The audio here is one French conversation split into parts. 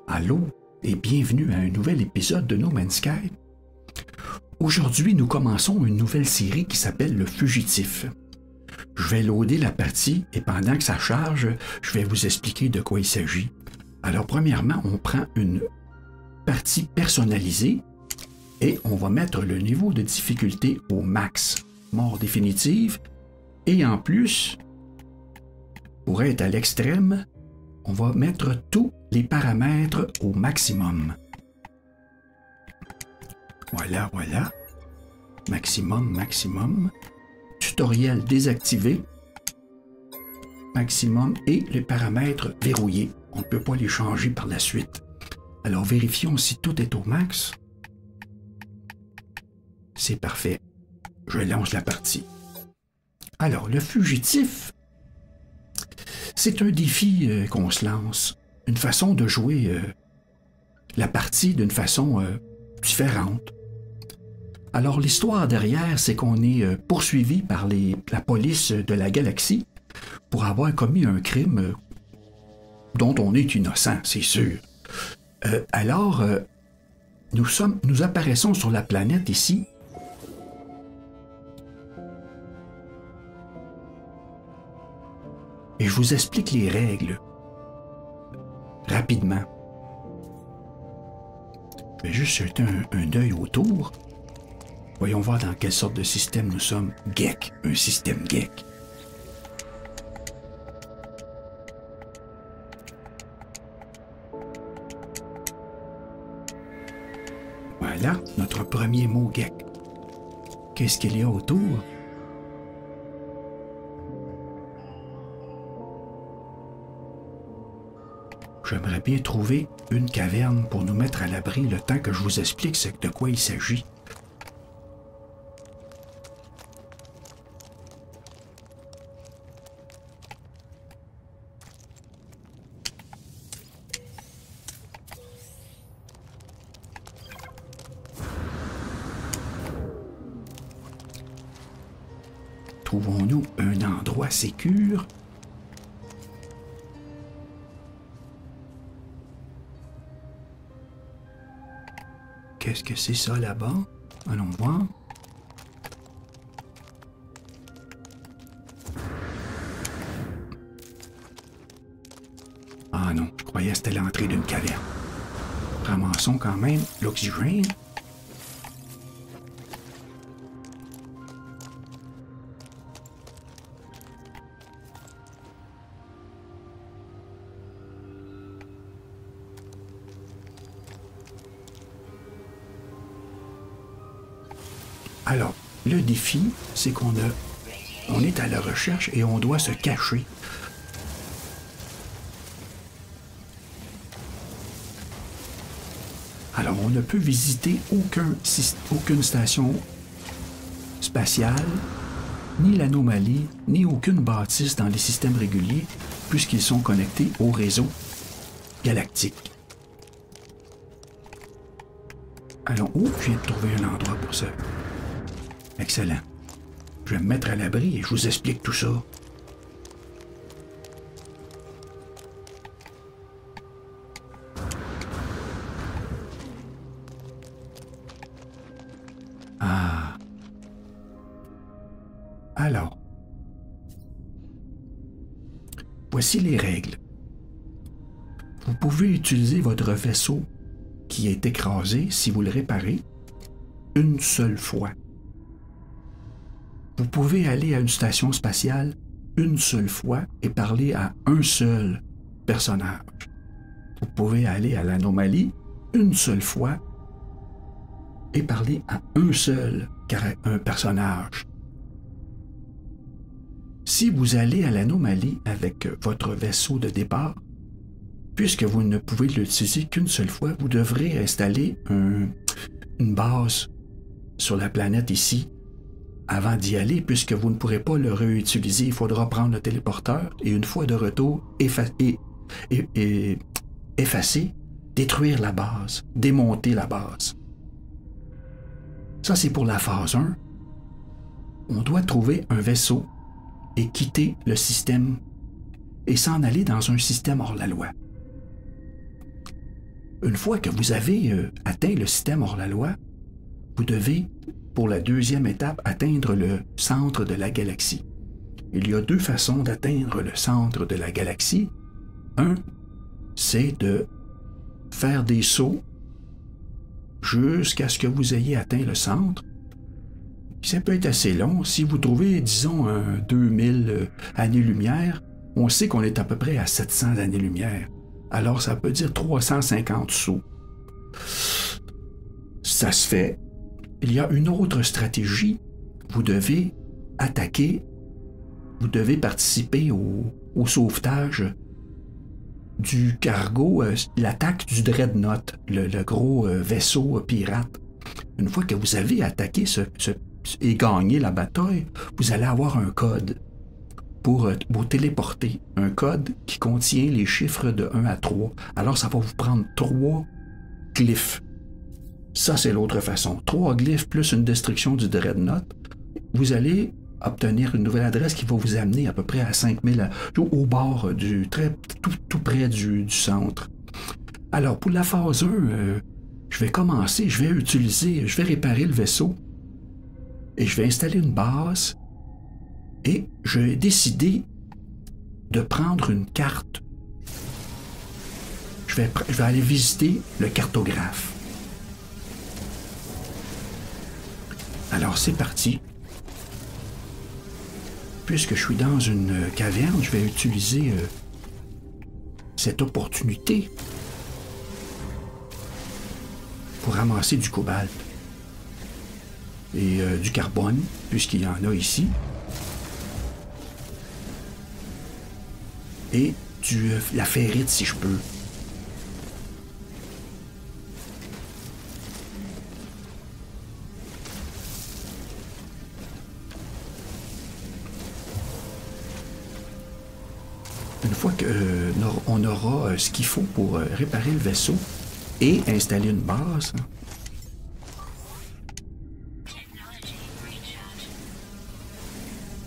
Allô et bienvenue à un nouvel épisode de No Man's Sky. Aujourd'hui, nous commençons une nouvelle série qui s'appelle Le Fugitif. Je vais loader la partie et pendant que ça charge, je vais vous expliquer de quoi il s'agit. Alors premièrement, on prend une partie personnalisée et on va mettre le niveau de difficulté au max, mort définitive, et en plus, pour être à l'extrême, on va mettre tous les paramètres au maximum. Voilà. Maximum. Tutoriel désactivé. Maximum et les paramètres verrouillés. On ne peut pas les changer par la suite. Alors vérifions si tout est au max. C'est parfait. Je lance la partie. Alors, le fugitif, c'est un défi qu'on se lance. Une façon de jouer la partie d'une façon différente. Alors, l'histoire derrière, c'est qu'on est poursuivi par la police de la galaxie pour avoir commis un crime dont on est innocent, c'est sûr. Alors, nous apparaissons sur la planète ici. Et je vous explique les règles rapidement. Je vais juste jeter un œil autour. Voyons voir dans quelle sorte de système nous sommes. Gek, un système Gek. Voilà, notre premier mot Gek. Qu'est-ce qu'il y a autour? J'aimerais bien trouver une caverne pour nous mettre à l'abri le temps que je vous explique de quoi il s'agit. Trouvons-nous un endroit sécure? Qu'est-ce que c'est ça là-bas? Allons voir. Ah non, je croyais que c'était l'entrée d'une caverne. Ramassons quand même l'oxygène. Alors, le défi, c'est qu'on est à la recherche et on doit se cacher. Alors, on ne peut visiter aucune station spatiale, ni l'anomalie, ni aucune bâtisse dans les systèmes réguliers, puisqu'ils sont connectés au réseau galactique. Alors, je viens de trouver un endroit pour ça. Excellent. Je vais me mettre à l'abri et je vous explique tout ça. Ah. Alors. Voici les règles. Vous pouvez utiliser votre vaisseau qui est écrasé si vous le réparez une seule fois. Vous pouvez aller à une station spatiale une seule fois et parler à un seul personnage. Vous pouvez aller à l'anomalie une seule fois et parler à un seul personnage. Si vous allez à l'anomalie avec votre vaisseau de départ, puisque vous ne pouvez l'utiliser qu'une seule fois, vous devrez installer une base sur la planète ici avant d'y aller, puisque vous ne pourrez pas le réutiliser. Il faudra prendre le téléporteur et une fois de retour, effacer, détruire la base, démonter la base. Ça, c'est pour la phase 1. On doit trouver un vaisseau et quitter le système et s'en aller dans un système hors la loi. Une fois que vous avez atteint le système hors-la-loi, vous devez, pour la deuxième étape, atteindre le centre de la galaxie. Il y a deux façons d'atteindre le centre de la galaxie. Un, c'est de faire des sauts jusqu'à ce que vous ayez atteint le centre. Ça peut être assez long. Si vous trouvez, disons, 2000 années-lumière, on sait qu'on est à peu près à 700 années-lumière. Alors, ça peut dire 350 sauts. Ça se fait. Il y a une autre stratégie. Vous devez attaquer, vous devez participer au sauvetage du cargo, l'attaque du Dreadnought, le gros vaisseau pirate. Une fois que vous avez attaqué et gagné la bataille, vous allez avoir un code pour vous téléporter. Un code qui contient les chiffres de 1 à 3. Alors, ça va vous prendre 3 glyphes. Ça, c'est l'autre façon. 3 glyphes plus une destruction du Dreadnought. Vous allez obtenir une nouvelle adresse qui va vous amener à peu près à 5000, au bord tout près du centre. Alors, pour la phase 1, je vais commencer, je vais réparer le vaisseau et je vais installer une base et je vais décider de prendre une carte. Je vais aller visiter le cartographe. Alors, c'est parti. Puisque je suis dans une caverne, je vais utiliser cette opportunité pour ramasser du cobalt et du carbone, puisqu'il y en a ici, et la ferrite si je peux. Une fois qu'on aura ce qu'il faut pour réparer le vaisseau et installer une base,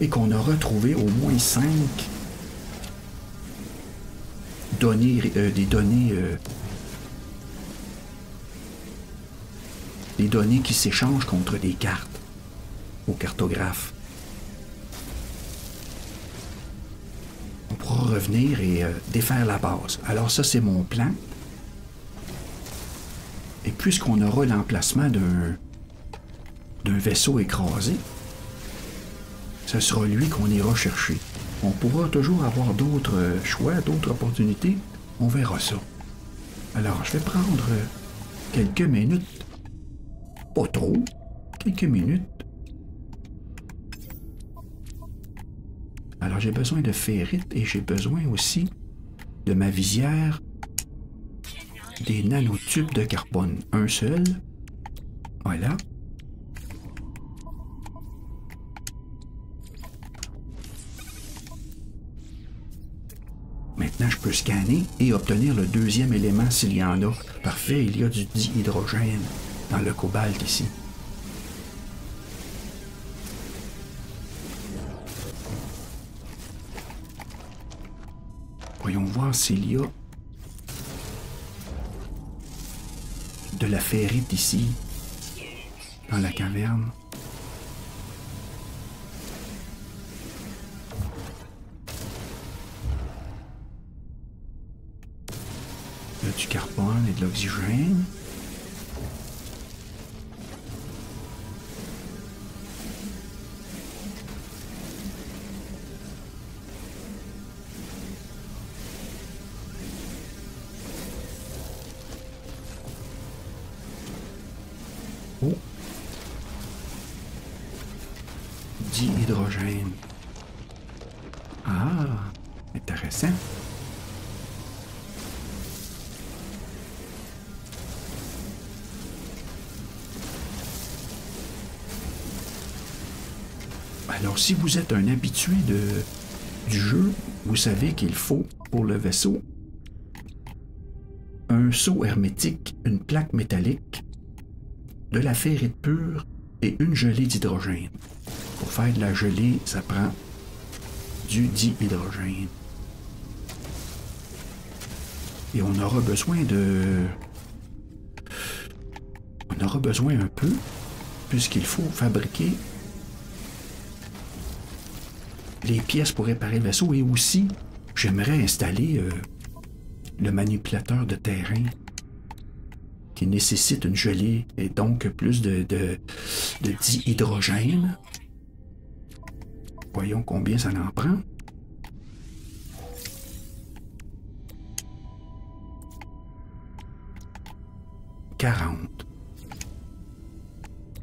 et qu'on aura trouvé au moins 5 données, des données qui s'échangent contre des cartes au cartographe. On pourra revenir et défaire la base. Alors ça, c'est mon plan. Et puisqu'on aura l'emplacement d'un vaisseau écrasé, ce sera lui qu'on ira chercher. On pourra toujours avoir d'autres choix, d'autres opportunités. On verra ça. Alors, je vais prendre quelques minutes. Pas trop. Quelques minutes. Alors, j'ai besoin de ferrite et j'ai besoin aussi de ma visière des nanotubes de carbone. Un seul. Voilà. Maintenant, je peux scanner et obtenir le deuxième élément s'il y en a. Parfait, il y a du dihydrogène dans le cobalt ici. Voyons voir s'il y a de la ferrite ici, dans la caverne. Il y a du carbone et de l'oxygène. Oh. Dihydrogène. Ah, intéressant. Alors, si vous êtes un habitué du jeu, vous savez qu'il faut, pour le vaisseau, un seau hermétique, une plaque métallique, de la ferrite pure et une gelée d'hydrogène. Pour faire de la gelée, ça prend du dihydrogène. Et on aura besoin en aura besoin un peu, puisqu'il faut fabriquer les pièces pour réparer le vaisseau. Et aussi, j'aimerais installer le manipulateur de terrain qui nécessite une gelée et donc plus de dihydrogène. Voyons combien ça en prend. « 40.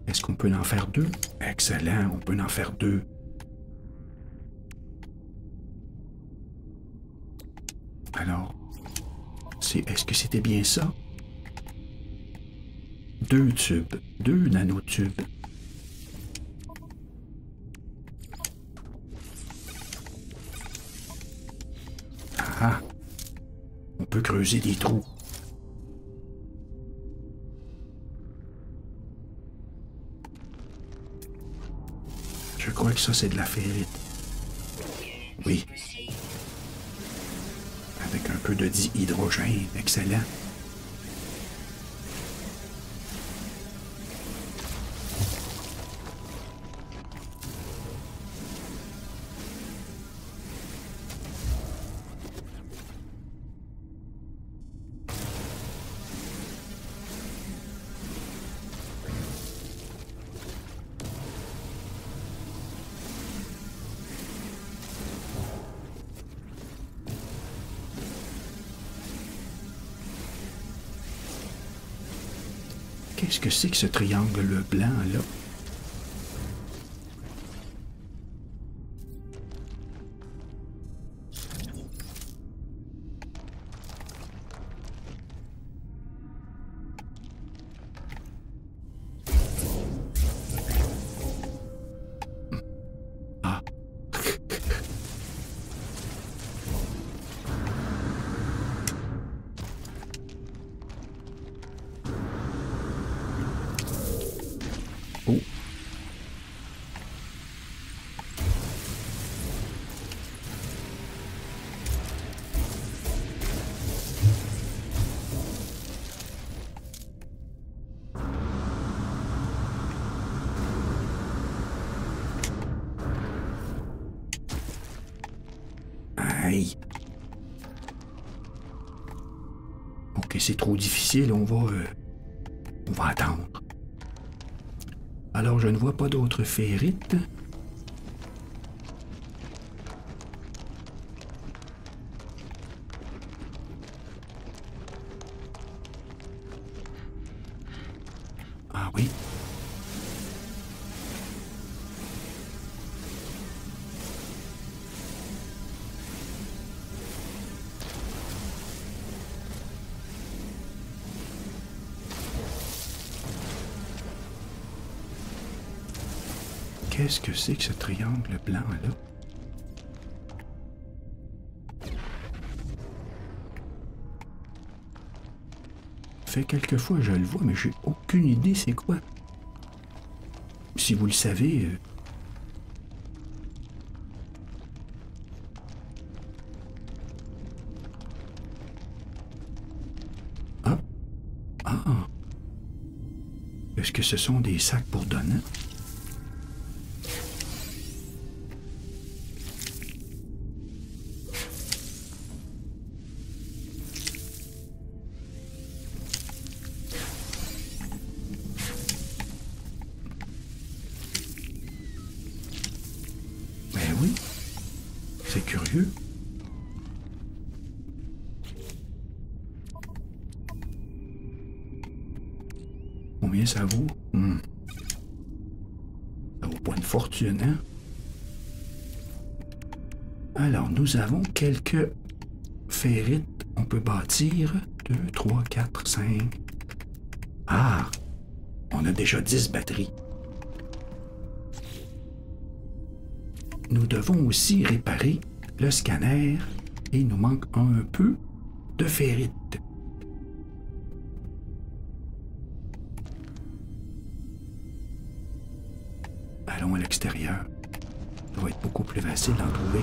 Est-ce qu'on peut en faire 2? Excellent, on peut en faire 2. Alors, est-ce que c'était bien ça? 2 tubes, 2 nanotubes. Ah! On peut creuser des trous. Je crois que ça, c'est de la ferrite. Oui. Avec un peu de dihydrogène. Excellent. Qu'est-ce que c'est que ce triangle blanc, là? Ah. Oh. Aïe. Ok, c'est trop difficile, on va attendre. Alors, je ne vois pas d'autres ferrites. Ah oui. Qu'est-ce que c'est que ce triangle blanc-là? Fait quelques fois je le vois, mais j'ai aucune idée c'est quoi. Si vous le savez... Ah! Ah! Est-ce que ce sont des sacs pour donnants? Oui, c'est curieux. Combien ça vaut? Ça vaut pas une fortune, hein? Alors, nous avons quelques ferrites. On peut bâtir 2, 3, 4, 5. Ah! On a déjà 10 batteries. Nous devons aussi réparer le scanner et il nous manque un peu de ferrite. Allons à l'extérieur. Ça va être beaucoup plus facile d'en trouver.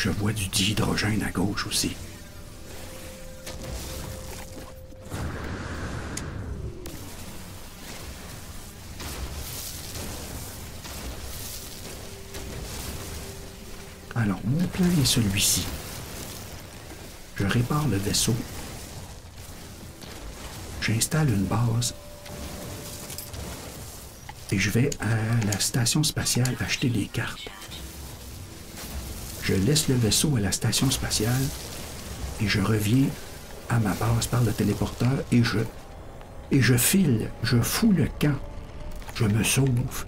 Je vois du dihydrogène à gauche aussi. Alors, mon plan est celui-ci. Je répare le vaisseau. J'installe une base. Et je vais à la station spatiale acheter des cartes. Je laisse le vaisseau à la station spatiale et je reviens à ma base par le téléporteur et je file, je fous le camp. Je me sauve.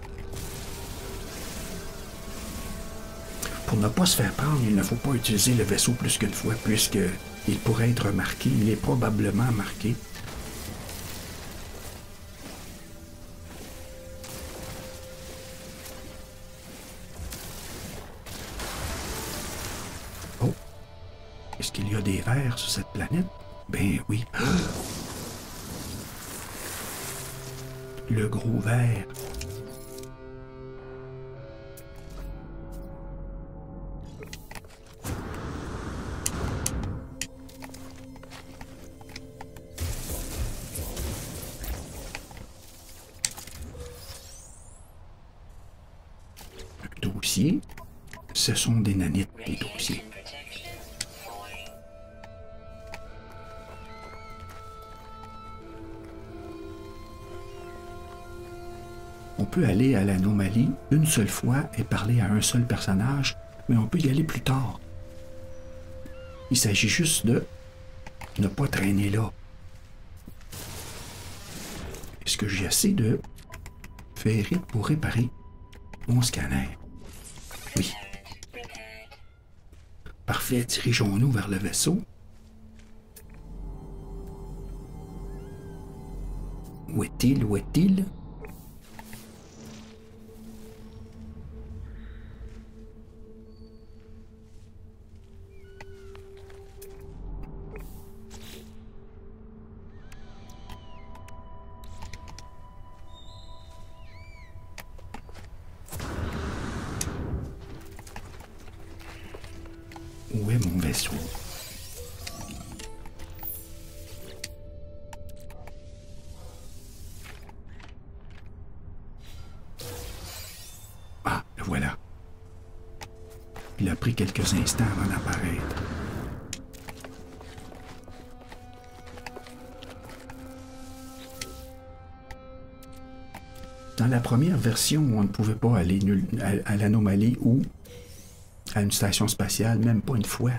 Pour ne pas se faire prendre, il ne faut pas utiliser le vaisseau plus qu'une fois, puisqu'il pourrait être marqué. Il est probablement marqué. Oh! Est-ce qu'il y a des vers sur cette planète? Ben oui. Le gros ver. Dossiers. Ce sont des nanites, des dossiers. On peut aller à l'anomalie une seule fois et parler à un seul personnage, mais on peut y aller plus tard. Il s'agit juste de ne pas traîner là. Est-ce que j'ai assez de ferrite pour réparer mon scanner? Oui. Parfait, dirigeons-nous vers le vaisseau. Où est-il? Où est-il? Où est mon vaisseau? Ah, le voilà. Il a pris quelques instants avant d'apparaître. Dans la première version, on ne pouvait pas aller à l'anomalie ou à une station spatiale, même pas une fois.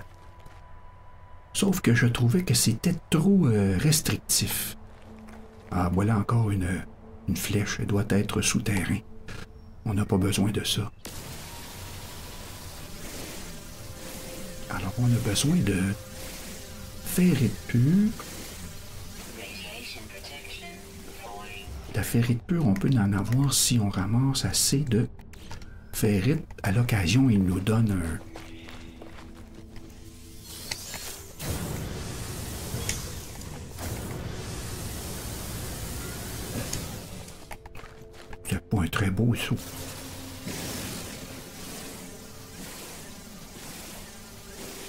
Sauf que je trouvais que c'était trop restrictif. Ah, voilà encore une flèche. Elle doit être souterrain. On n'a pas besoin de ça. Alors, on a besoin de ferrite pure. La ferrite pure, on peut en avoir si on ramasse assez de ferrite. À l'occasion, il nous donne un... C'est pas un très beau saut.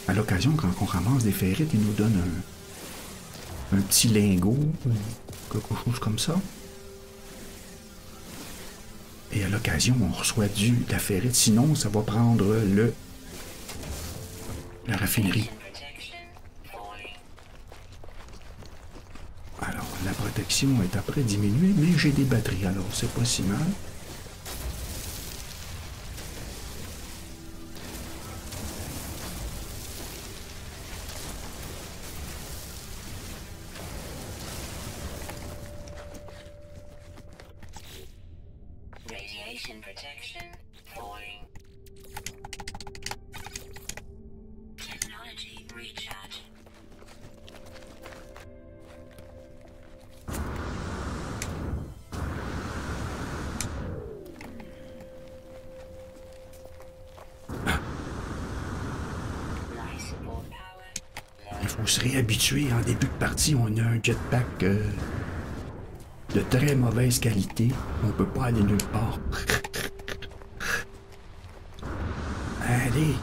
À l'occasion, quand on ramasse des ferrites, il nous donne un petit lingot ou quelque chose comme ça. Et à l'occasion, on reçoit de la ferrite. Sinon, ça va prendre la raffinerie. Alors, la protection est après diminuée, mais j'ai des batteries, alors c'est pas si mal. Il faut se réhabituer. En début de partie, on a un jetpack de très mauvaise qualité. On peut pas aller nulle part. Allez.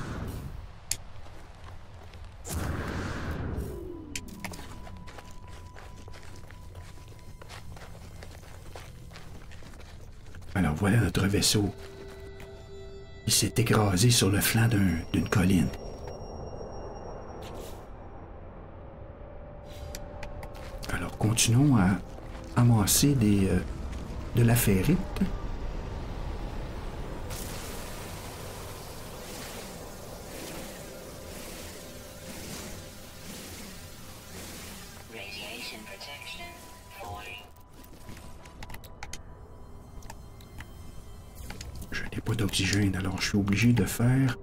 Alors voilà notre vaisseau. Il s'est écrasé sur le flanc d'une colline. Alors continuons à amasser de la ferrite. Je n'ai pas d'oxygène, alors je suis obligé de faire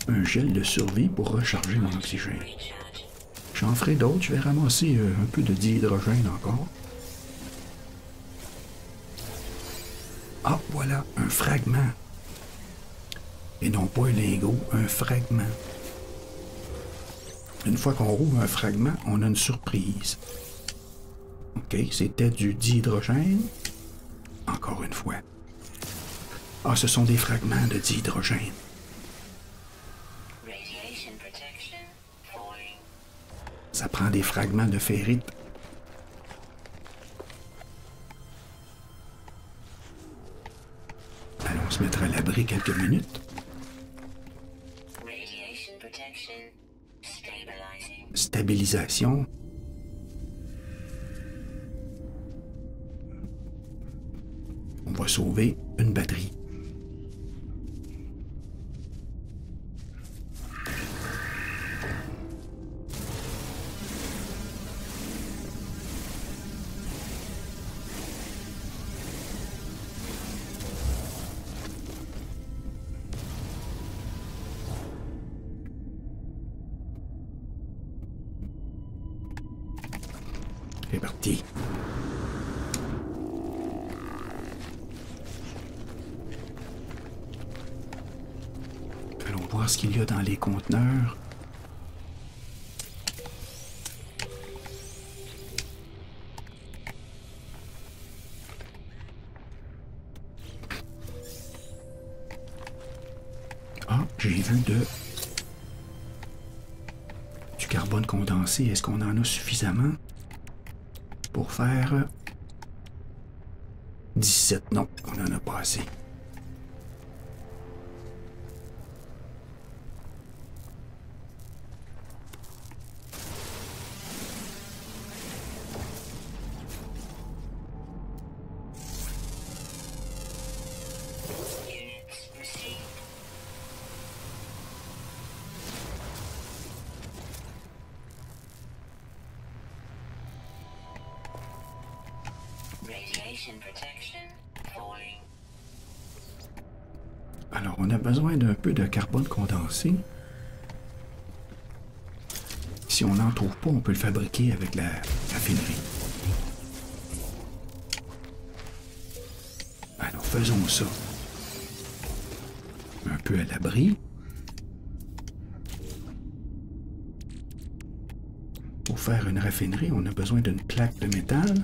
un gel de survie pour recharger mon oxygène. J'en ferai d'autres, je vais ramasser un peu de dihydrogène encore. Ah, voilà, un fragment. Et non pas un lingot, un fragment. Une fois qu'on roule un fragment, on a une surprise. OK, c'était du dihydrogène. Encore une fois. Ah, ce sont des fragments de dihydrogène. Ça prend des fragments de ferrite. Allons se mettre à l'abri quelques minutes. Stabilisation. On va sauver une batterie. C'est parti. Allons voir ce qu'il y a dans les conteneurs. Ah, j'ai vu du carbone condensé. Est-ce qu'on en a suffisamment pour faire 17? Non, on n'en a pas assez. Alors, on a besoin d'un peu de carbone condensé. Si on n'en trouve pas, on peut le fabriquer avec la raffinerie. Alors, faisons ça. Un peu à l'abri. Pour faire une raffinerie, on a besoin d'une plaque de métal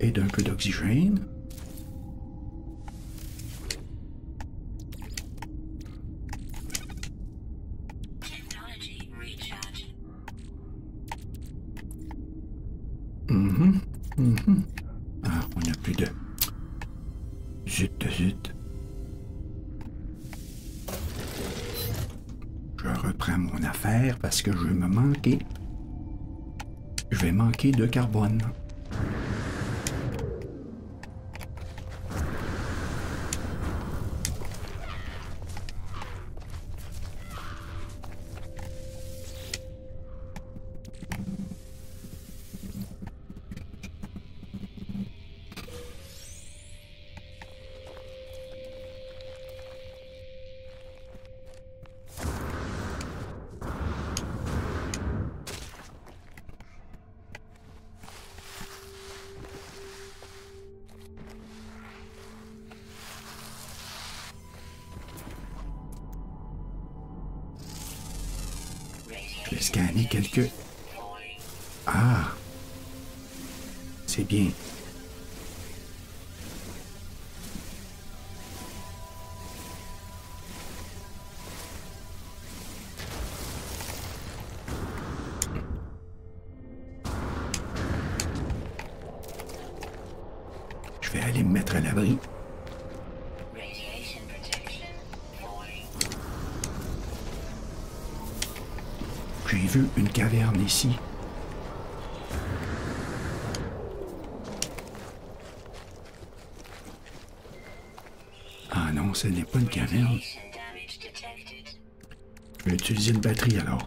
et d'un peu d'oxygène. Ah, on n'a plus de... Zut. Je reprends mon affaire parce que je vais me manquer. Je vais manquer de carbone. Je vais scanner quelques... Ah! C'est bien. vais aller me mettre à l'abri. J'ai vu une caverne ici. Ah non, ce n'est pas une caverne. Je vais utiliser une batterie alors.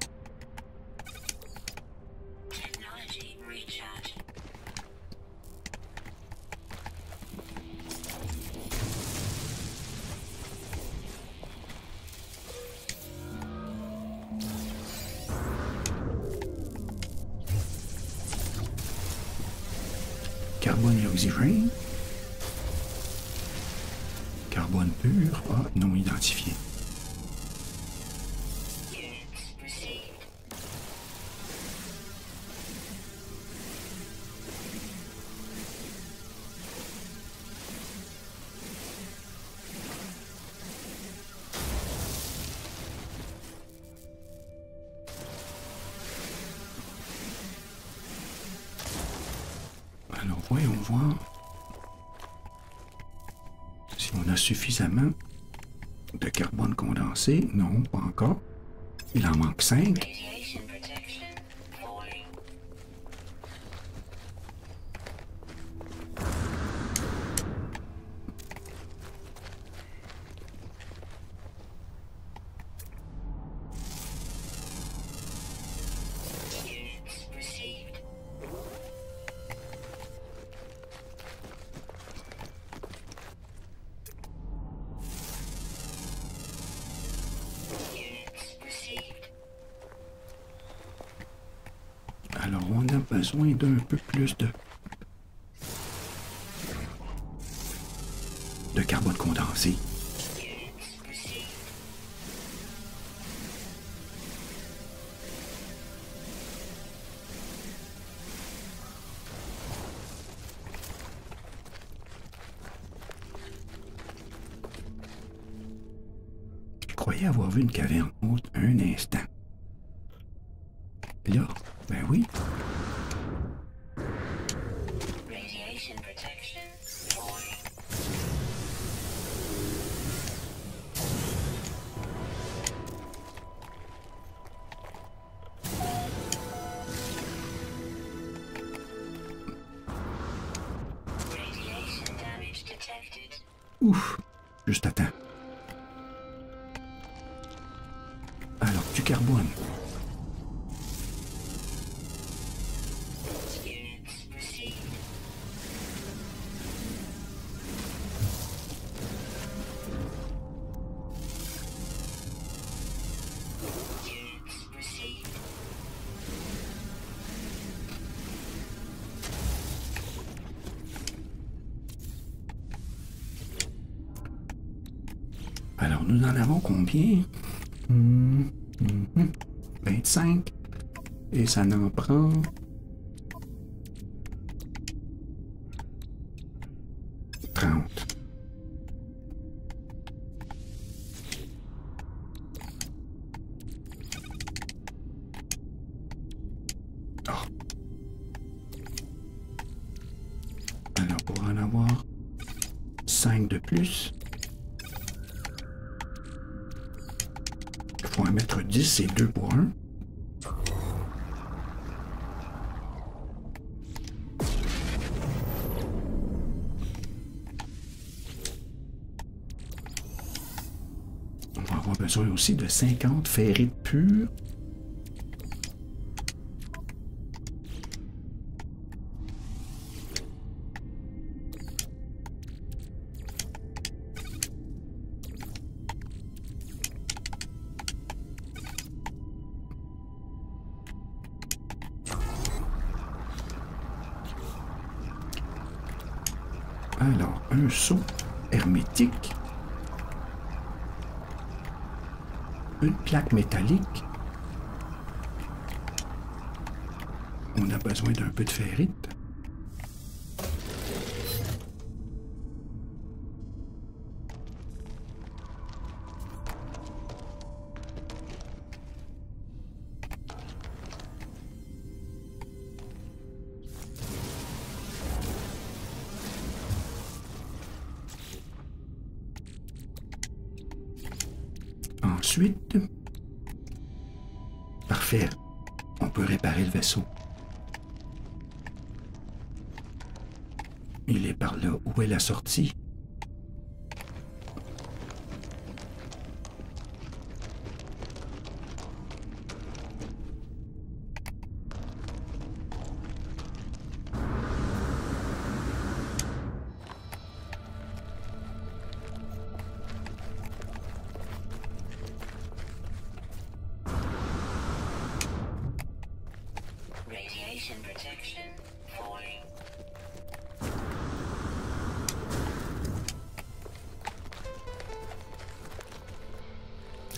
Carbone et oxygène. Carbone pur. Ah, non identifié. Alors, voyons voir si on a suffisamment de carbone condensé. Non, pas encore. Il en manque 5. Alors, on a besoin d'un peu plus de carbone condensé. Je croyais avoir vu une caverne haute un instant. Là, ben oui. Ouf, juste à temps. Alors, du carbone. Alors, nous en avons combien? 25. Et ça n'en prend... 30. Oh. Alors, pour en avoir 5 de plus... On va mettre 10 et 2 pour 1. On va avoir besoin aussi de 50 ferrites pures. Alors, un seau hermétique, une plaque métallique, on a besoin d'un peu de ferrite, suite. Parfait. On peut réparer le vaisseau. Il est par là. Où est la sortie?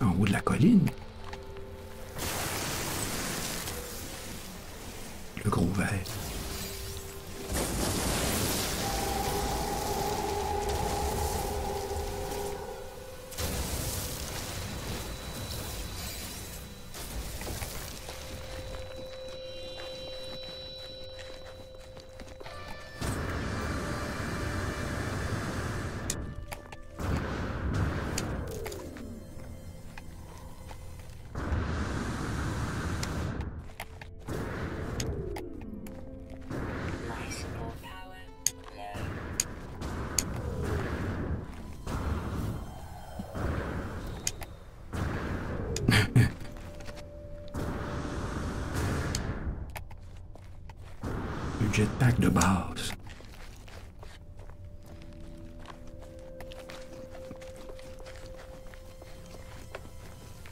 En haut de la colline. Le gros verre. Le jetpack de base.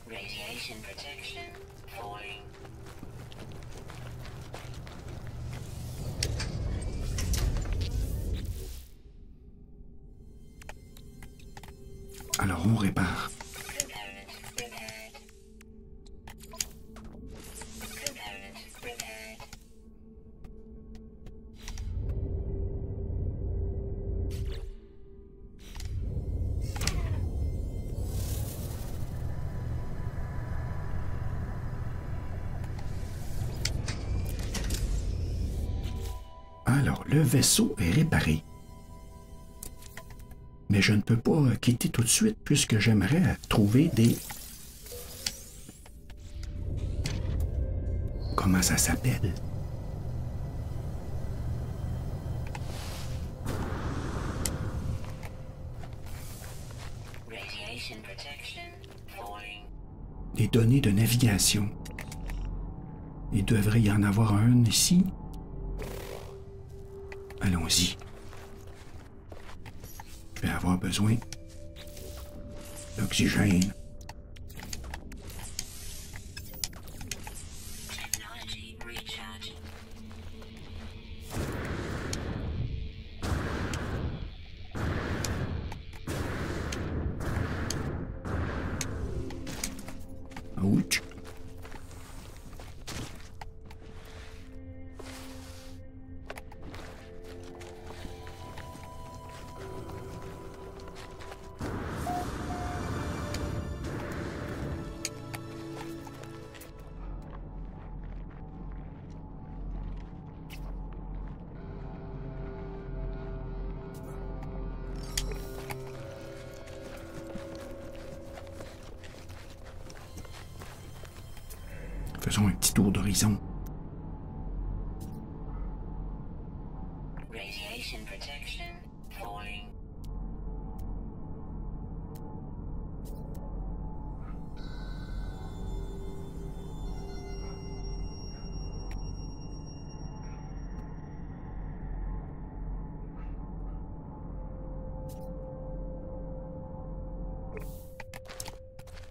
Radiation protection falling. Alors on répare. Alors, le vaisseau est réparé. Mais je ne peux pas quitter tout de suite puisque j'aimerais trouver des... Comment ça s'appelle? Des données de navigation. Il devrait y en avoir un ici. Allons-y. Je vais avoir besoin d'oxygène. Ouch. Faisons un petit tour d'horizon. Radiation protection falling.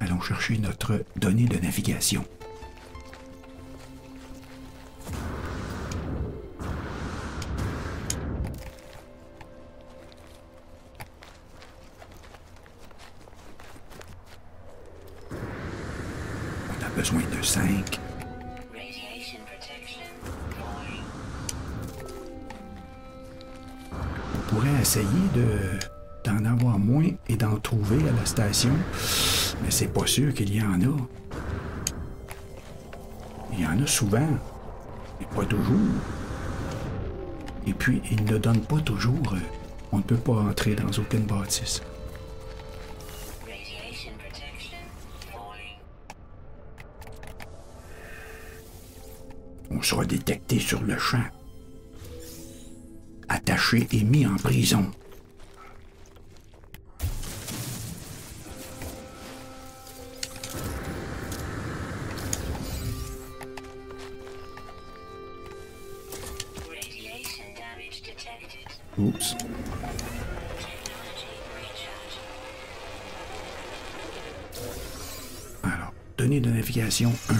Allons chercher notre donnée de navigation. Besoin de 5. On pourrait essayer d'en avoir moins et d'en trouver à la station, mais c'est pas sûr qu'il y en a. Il y en a souvent, mais pas toujours. Et puis, ils ne donnent pas toujours. On ne peut pas entrer dans aucune bâtisse. Radiation protection falling. sera détecté sur le champ, attaché et mis en prison. Radiation damage detected. Oups. Technology recharge. Alors, données de navigation 1.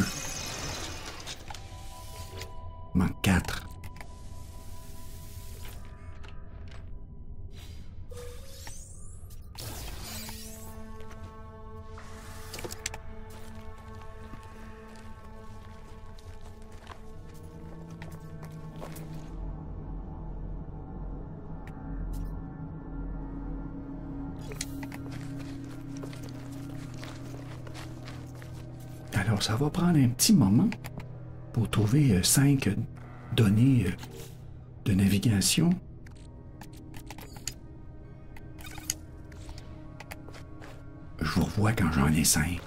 Manque 4. Alors, ça va prendre un petit moment pour trouver 5 données de navigation. Je vous revois quand j'en ai 5.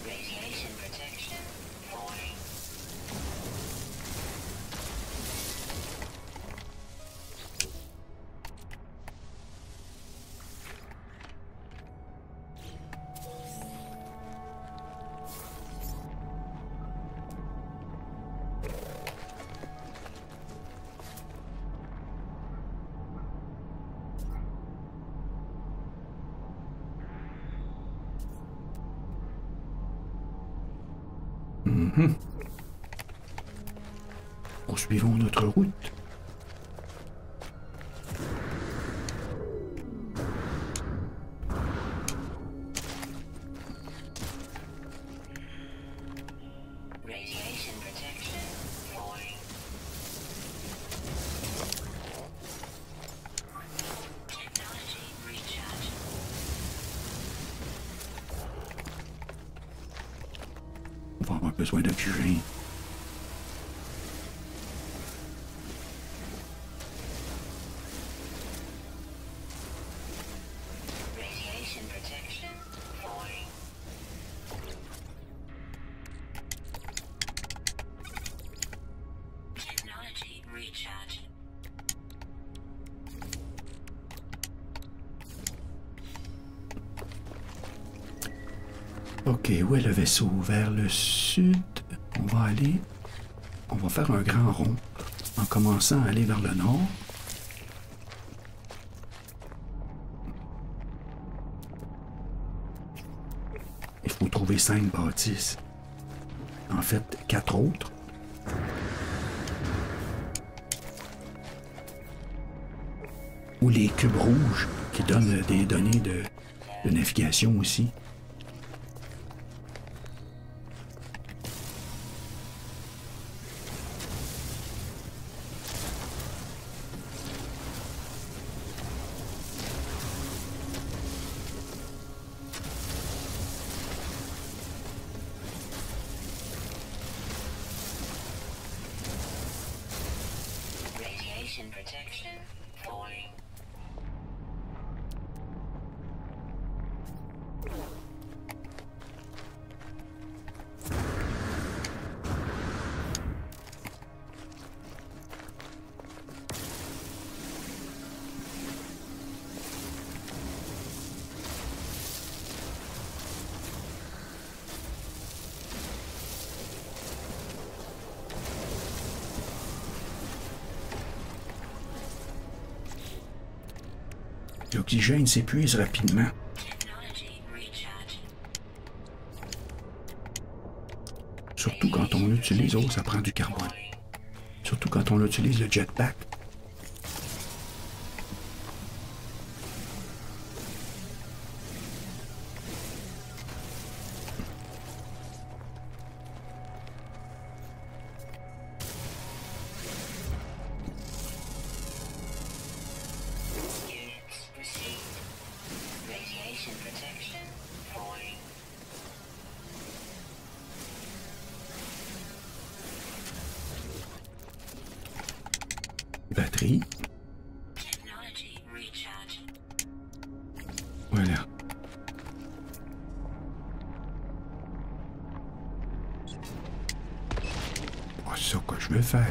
Radiation protection falling. Poursuivons notre route. Radiation protection falling. Technology recharge. On va avoir besoin d'oxygène. Radiation protection falling. Technology recharge. Ok, où est le vaisseau? Vers le sud. On va aller... On va faire un grand rond en commençant à aller vers le nord. Il faut trouver 5 bâtisses. En fait, 4 autres. Ou les cubes rouges qui donnent des données de navigation aussi. Radiation protection falling. L'oxygène s'épuise rapidement. Technology recharge. Surtout quand on utilise... Oh, ça prend du carbone. Surtout quand on utilise le jetpack. C'est ça que je veux faire.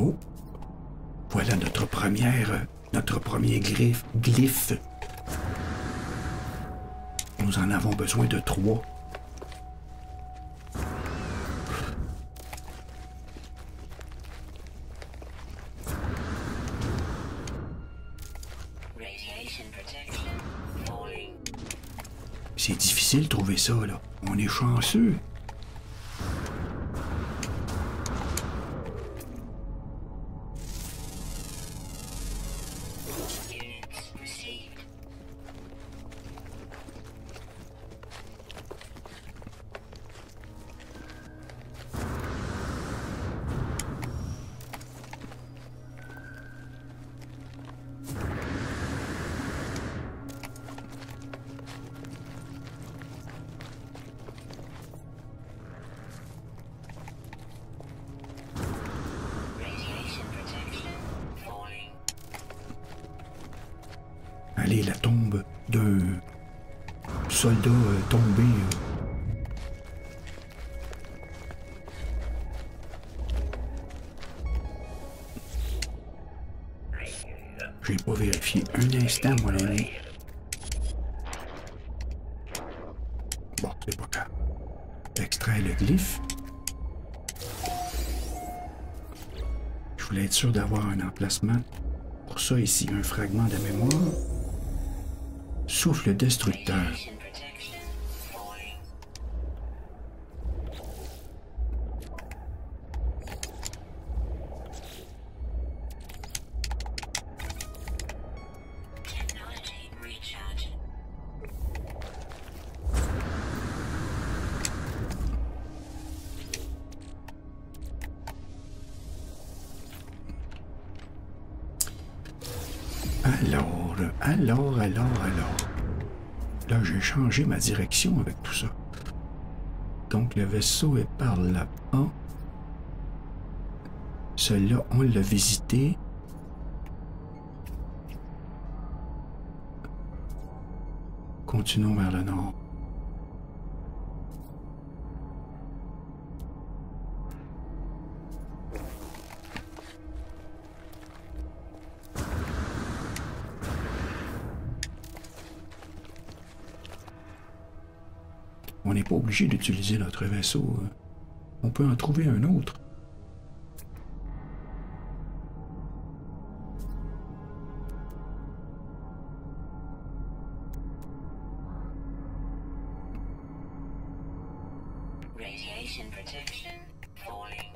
Oh! Voilà notre premier glyphe. Nous en avons besoin de 3. C'est difficile de trouver ça, là. On est chanceux. Allez, la tombe d'un soldat tombé. J'ai pas vérifié un instant, mon ami. Bon, c'est pas grave. Extraire le glyphe. Je voulais être sûr d'avoir un emplacement. Pour ça, ici, un fragment de mémoire. Souffle destructeur. Alors. Là, j'ai changé ma direction avec tout ça. Donc, le vaisseau est par là-bas. Celui-là, on l'a visité. Continuons vers le nord. On n'est pas obligé d'utiliser notre vaisseau. On peut en trouver un autre. Radiation protection falling.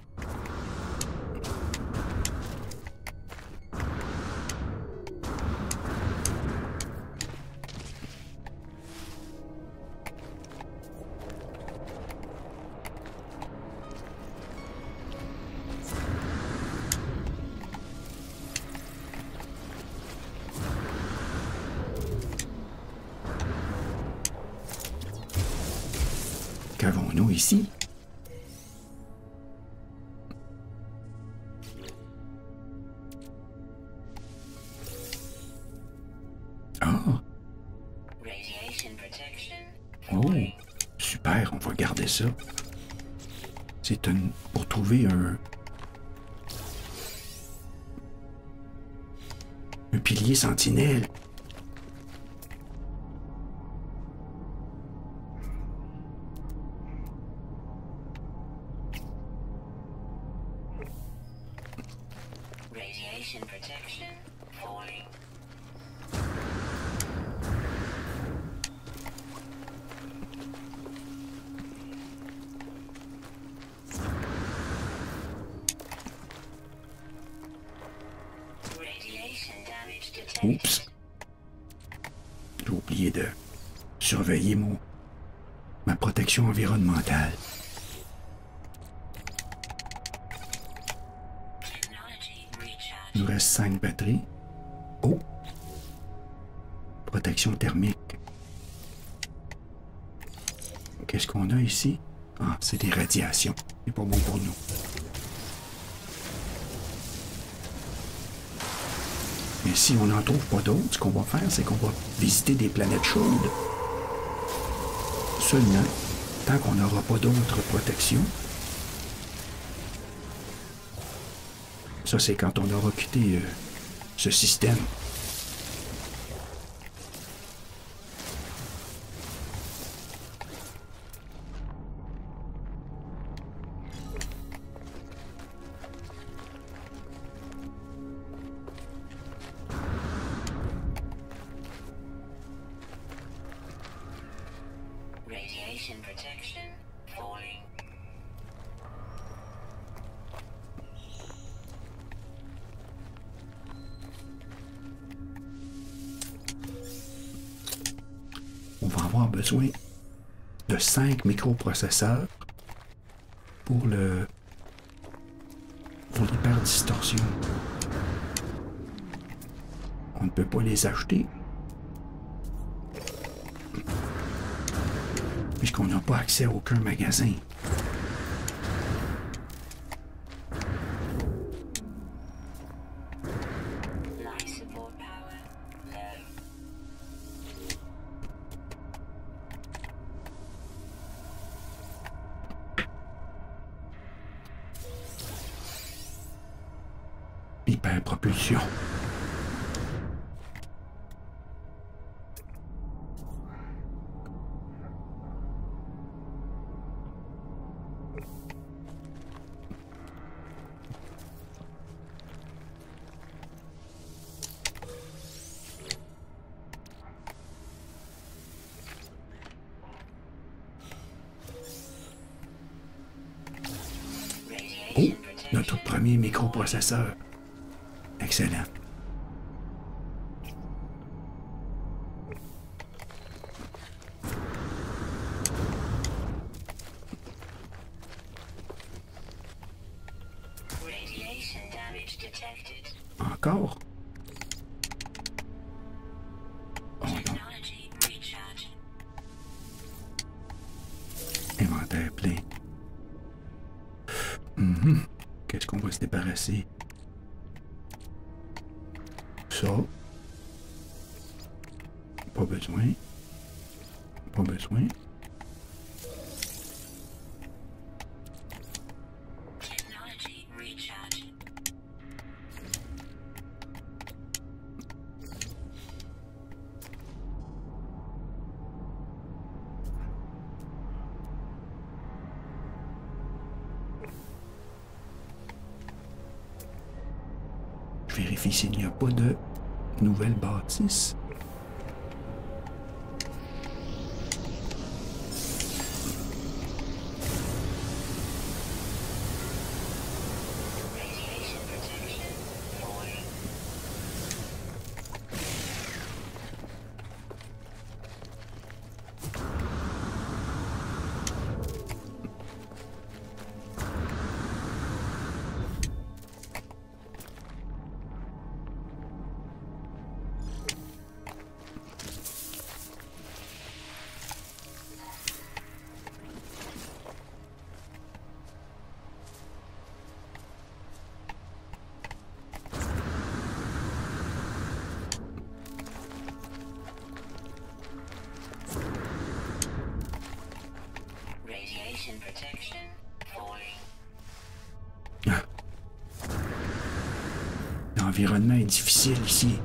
Qu'avons-nous ici? Ah! Oh! Super, on va garder ça. C'est pour trouver un pilier sentinelle. Radiation protection falling. Radiation damage detected. Oups. J'ai oublié de surveiller ma protection environnementale. Technology recharge. Il nous reste 5 batteries. Oh! Protection thermique. Qu'est-ce qu'on a ici? Ah, c'est des radiations. C'est pas bon pour nous. Mais si on n'en trouve pas d'autres, ce qu'on va faire, c'est qu'on va visiter des planètes chaudes. Seulement, tant qu'on n'aura pas d'autres protections. Ça, c'est quand on aura quitté ce système. Radiation protection falling. On va avoir besoin de 5 microprocesseurs pour l'hyperdistorsion. On ne peut pas les acheter puisqu'on n'a pas accès à aucun magasin. Life support power low. Hyperpropulsion. Oh, Radiation notre protection. premier microprocesseur. Excellent. Radiation damage detected. Encore? Oh non, Technology recharge. inventaire plein. Mhm. Qu'est-ce qu'on va se débarrasser? Ça. Pas besoin. Pas besoin. Technology recharge. Je vérifie s'il n'y a pas de nouvelles bâtisses. Radiation protection falling. Radiation protection falling. Ah. L'environnement est difficile ici.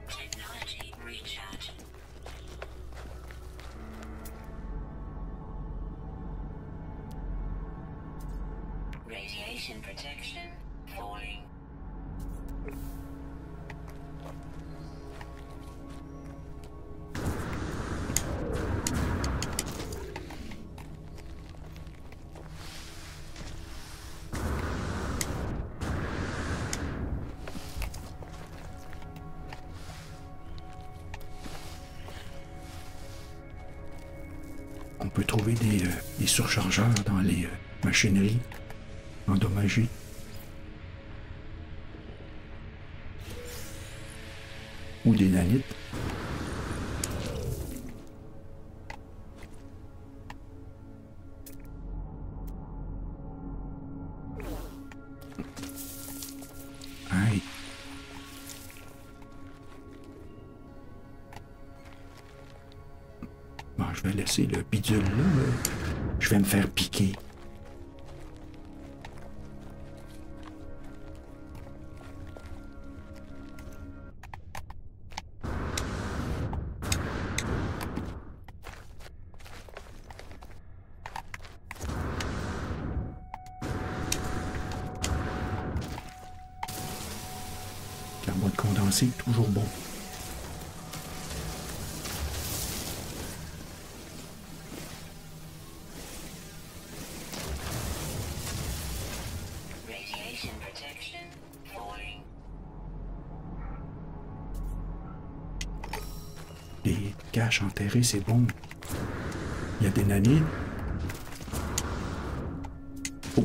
Technology recharge. Radiation protection falling. peut trouver des surchargeurs dans les machineries endommagées. Ou des nanites. Aïe. Bon, je vais laisser le bidule là. Je vais me faire piquer. Carbone condensé, toujours bon. Radiation protection falling. Les caches enterrées, c'est bon. Il y a des nanites. Oh.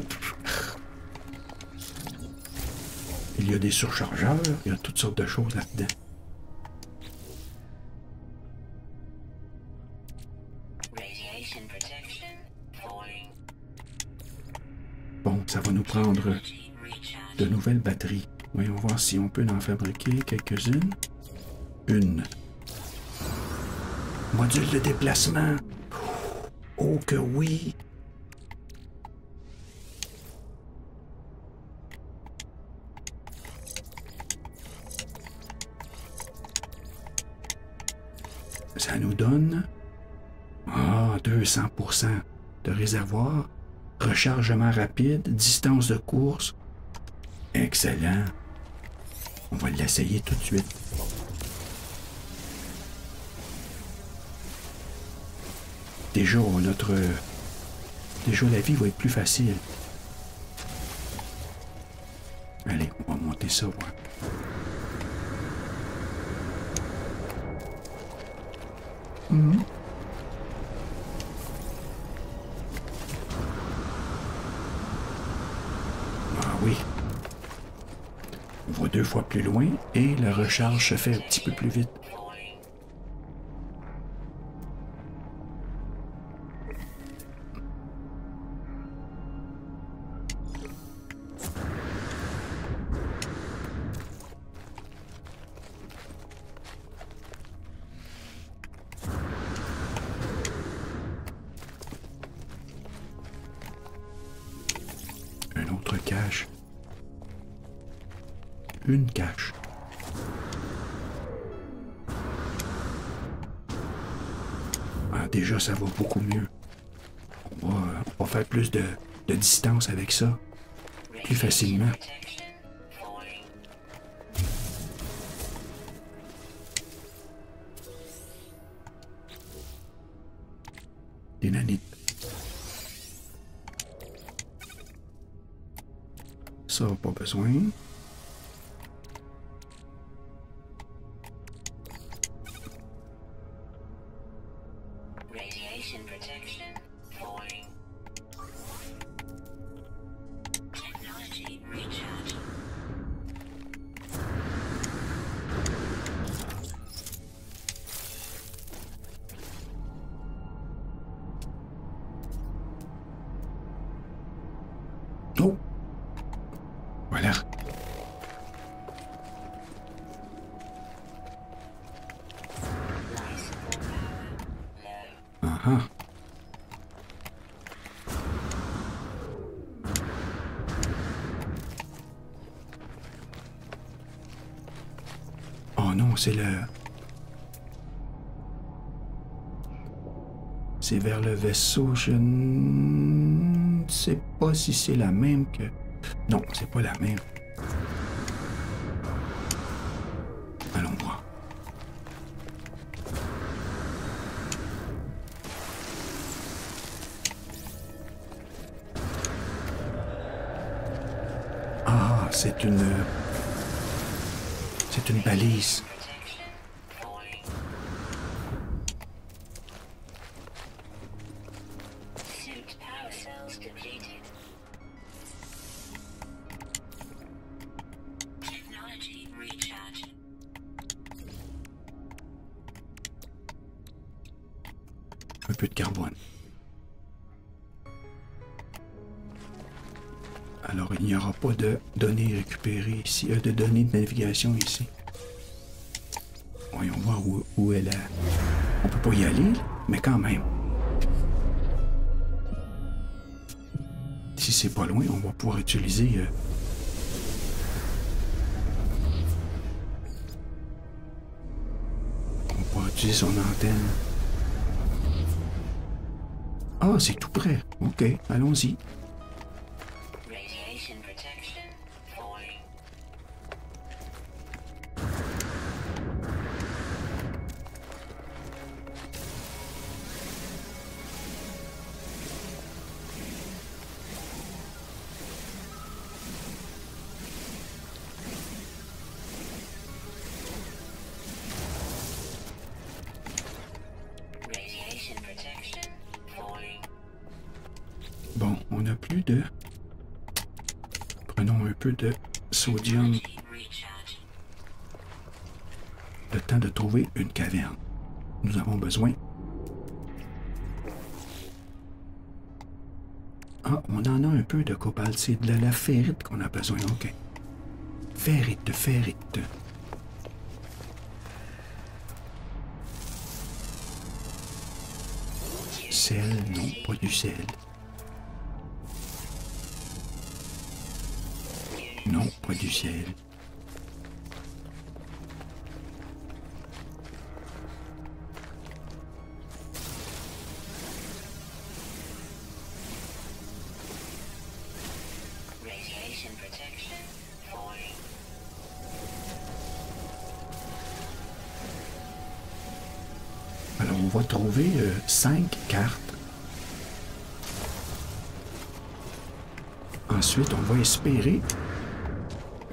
Il y a des surchargeurs, il y a toutes sortes de choses là-dedans. Radiation protection falling. Bon, ça va nous prendre Technology recharge. de nouvelles batteries. Voyons voir si on peut en fabriquer quelques-unes. Une. Module de déplacement. Oh que oui! Ça nous donne 200% de réservoir, rechargement rapide, distance de course. Excellent. On va l'essayer tout de suite. Déjà, la vie va être plus facile. Allez, on va monter ça, voir. Ah oui. On va 2 fois plus loin et la recharge se fait un petit peu plus vite. Falling. Un autre cache. Une cache. Ah, déjà, ça va beaucoup mieux. On va faire plus de distance avec ça. Plus facilement. Protection falling. Des nanites. Ça, pas besoin. Radiation protection falling. Technology recharge. Oh! Voilà. Life support power low. Ah ah. Oh non, c'est c'est vers le vaisseau. Je ne sais pas si c'est la même que... Non, c'est pas la même. Allons voir. Ah, c'est une balise. Protection falling. Task completed. Technology recharge. Un peu de carbone. Alors, il n'y aura pas de données récupérées ici, de données de navigation ici. Voyons voir où est la... On peut pas y aller, mais quand même. Si c'est pas loin, on va pouvoir utiliser... on va pouvoir utiliser son antenne. Ah, c'est tout près. OK, allons-y. Radiation protection falling. Radiation protection falling. Bon, on n'a plus de... Prenons un peu de sodium. Technology recharge. Le temps de trouver une caverne. Nous avons besoin... Ah, on en a un peu de cobalt. C'est de la ferrite qu'on a besoin. OK. Ferrite, ferrite. Sel, non, pas du sel. Non, pas du sel. Radiation protection falling. Alors, on va trouver 5 cartes. Ensuite, on va espérer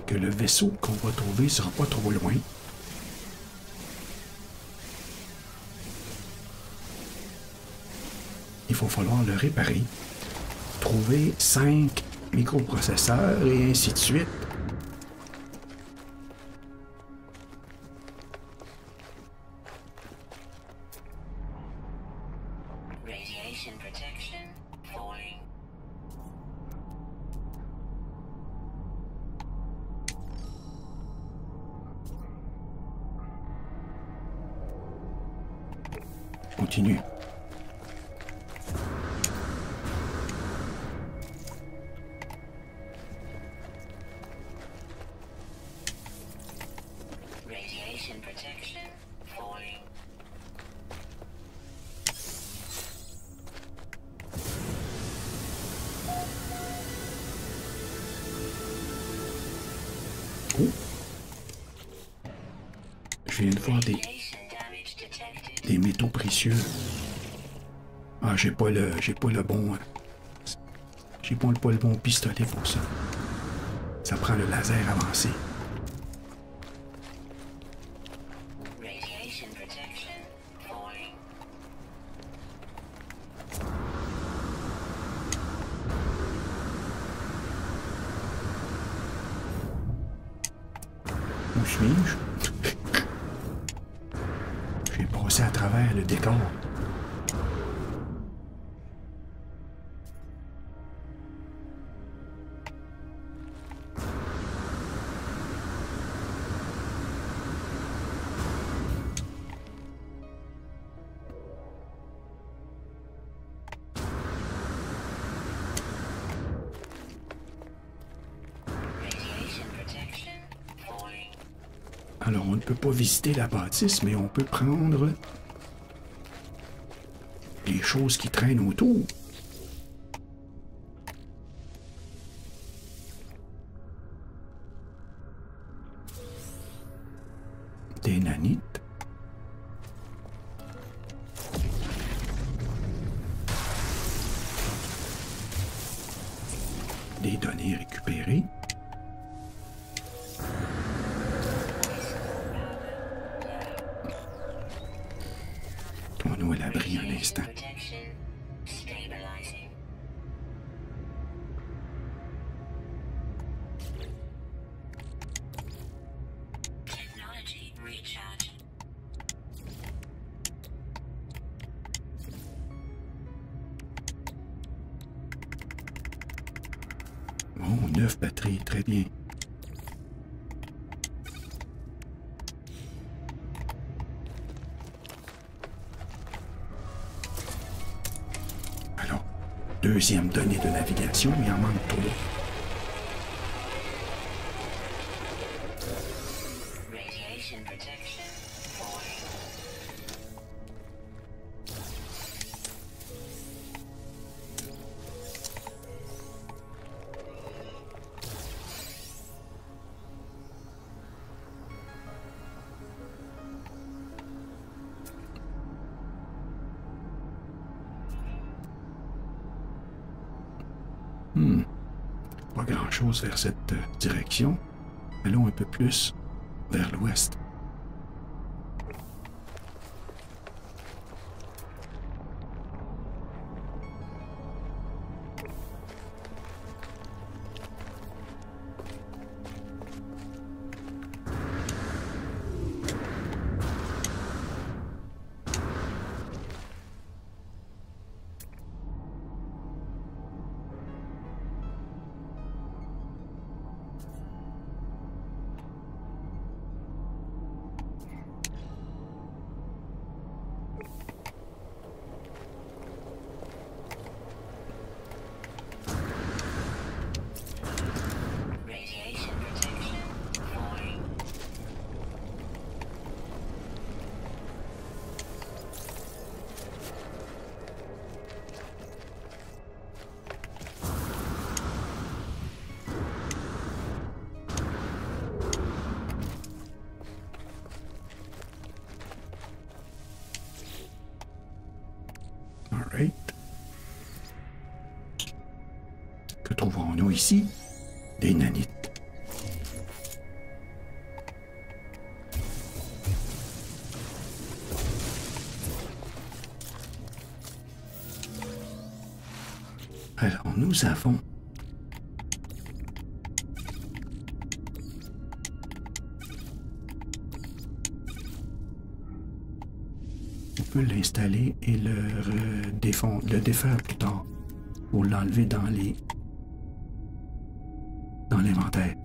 que le vaisseau qu'on va trouver ne sera pas trop loin. Il va falloir le réparer. Trouver 5 microprocesseurs et ainsi de suite. Radiation protection falling. Continue. Radiation protection falling. Oh. Je viens de voir Radiation damage detected. des métaux précieux. Ah, j'ai pas le bon... J'ai pas le bon pistolet pour ça. Ça prend le laser avancé. Radiation protection falling. Où suis-je? J'ai passé à travers le décor. Radiation protection falling. Alors, on ne peut pas visiter la bâtisse, mais on peut prendre les choses qui traînent autour. Des nanites. Des données récupérées. Tournons à l'abri un instant. Protection stabilizing. Oh, 9 batteries, très bien. Alors, deuxième donnée de navigation, il en manque 3. Radiation protection falling. Pas grand-chose vers cette direction. Allons un peu plus vers l'ouest. Radiation protection falling. All right. Que trouvons-nous ici? Des nanites. Alors, nous avons on peut l'installer et le défaire plus tard pour l'enlever dans l'inventaire.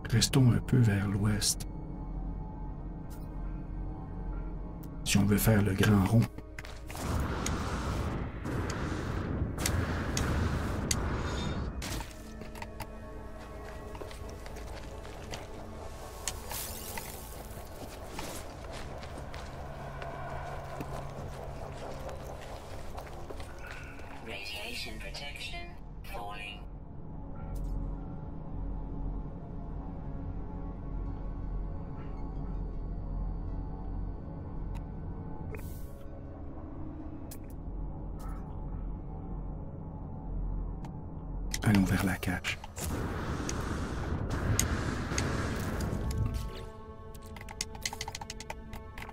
Restons un peu vers l'ouest. Si on veut faire le grand rond. Radiation protection falling. Allons vers la cache.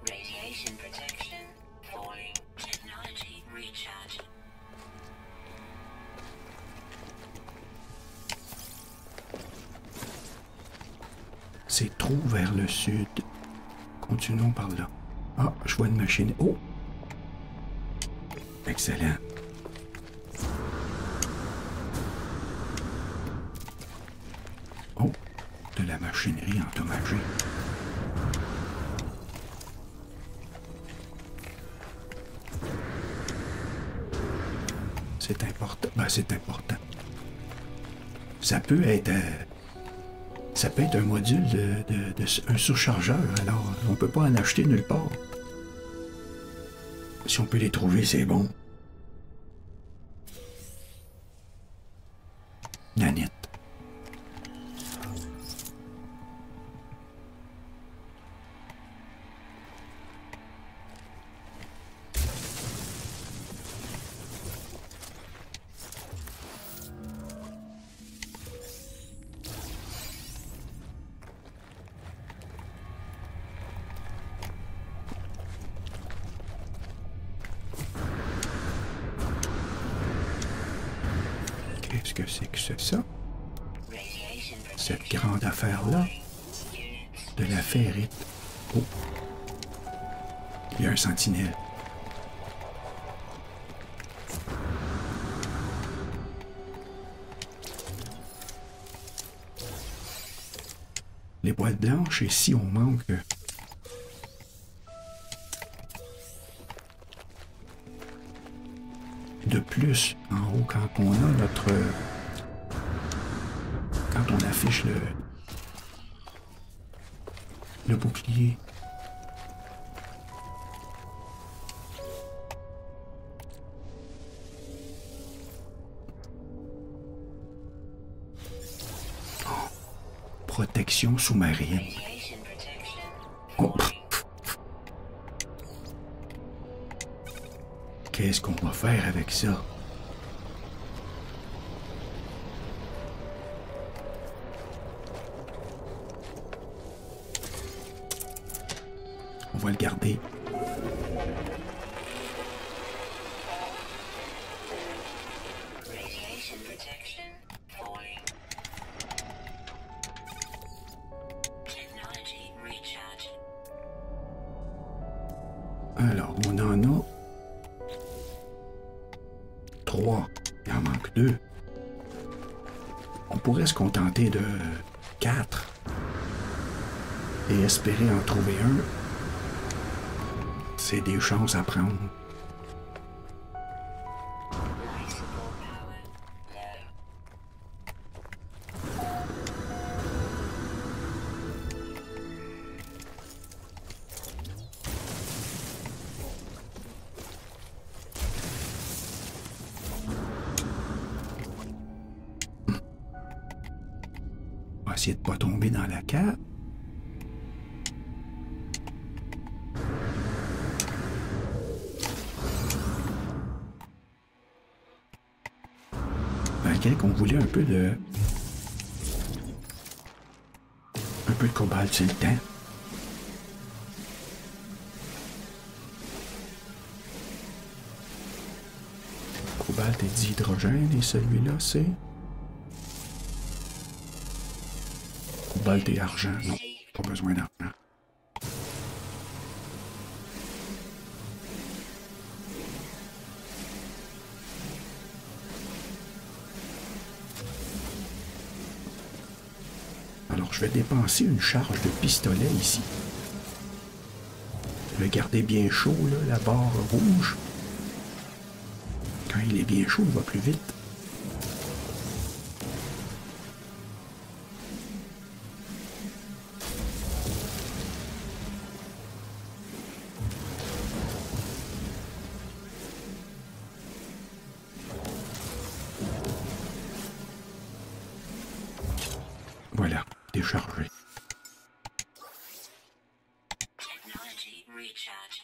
Radiation protection falling. Technology recharge. C'est trop vers le sud. Continuons par là. Ah, je vois une machine. Oh! Excellent. Oh, de la machinerie endommagée. C'est important. Ben, c'est important. Ça peut être un module un surchargeur, alors on peut pas en acheter nulle part. Si on peut les trouver, c'est bon. Nanite. Qu'est-ce que c'est que c'est ça? Radiation Cette protection. grande affaire-là Units. de la ferrite. Oh! Il y a un sentinelle. Les boîtes blanches, et si on manque... de plus en haut quand on a notre... quand on affiche le bouclier. Oh, protection sous-marine. Radiation protection. Oh, Falling. qu'est-ce qu'on va faire avec ça? On va le garder. Radiation protection. Falling. Technology recharge. Alors, on en a 3. Il en manque 2. On pourrait se contenter de 4 et espérer en trouver un. C'est des chances à prendre. Life support power. Low. On va essayer de pas tomber dans la cave. Malgré qu'on voulait un peu de cobalt, c'est le temps. Cobalt et d'hydrogène, et celui-là, c'est cobalt et argent. Non, pas besoin d'argent. Alors, je vais dépenser une charge de pistolet ici. Le garder bien chaud, là, la barre rouge. Quand il est bien chaud, il va plus vite. Voilà, déchargé. Technology recharge.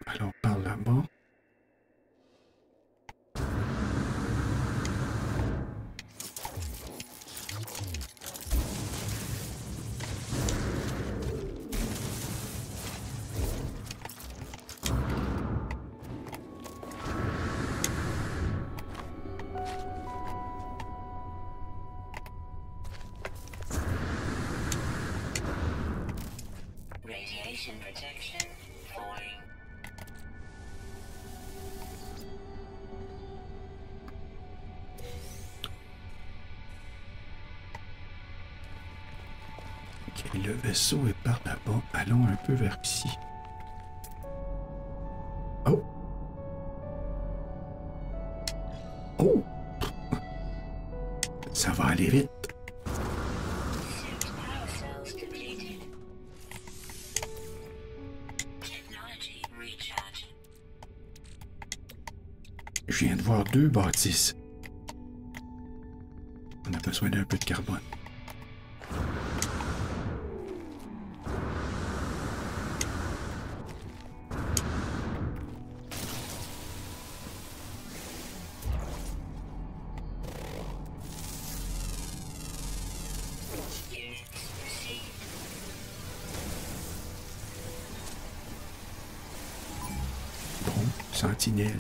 Alors, par là-bas. Radiation protection. Falling. Ok, le vaisseau est par là-bas. Allons un peu vers ici. Oh! Oh! Ça va aller vite. Suit power cells depleted. Technology recharge. Je viens de voir 2 bâtisses. On a besoin d'un peu de carbone. Units received. sentinelle.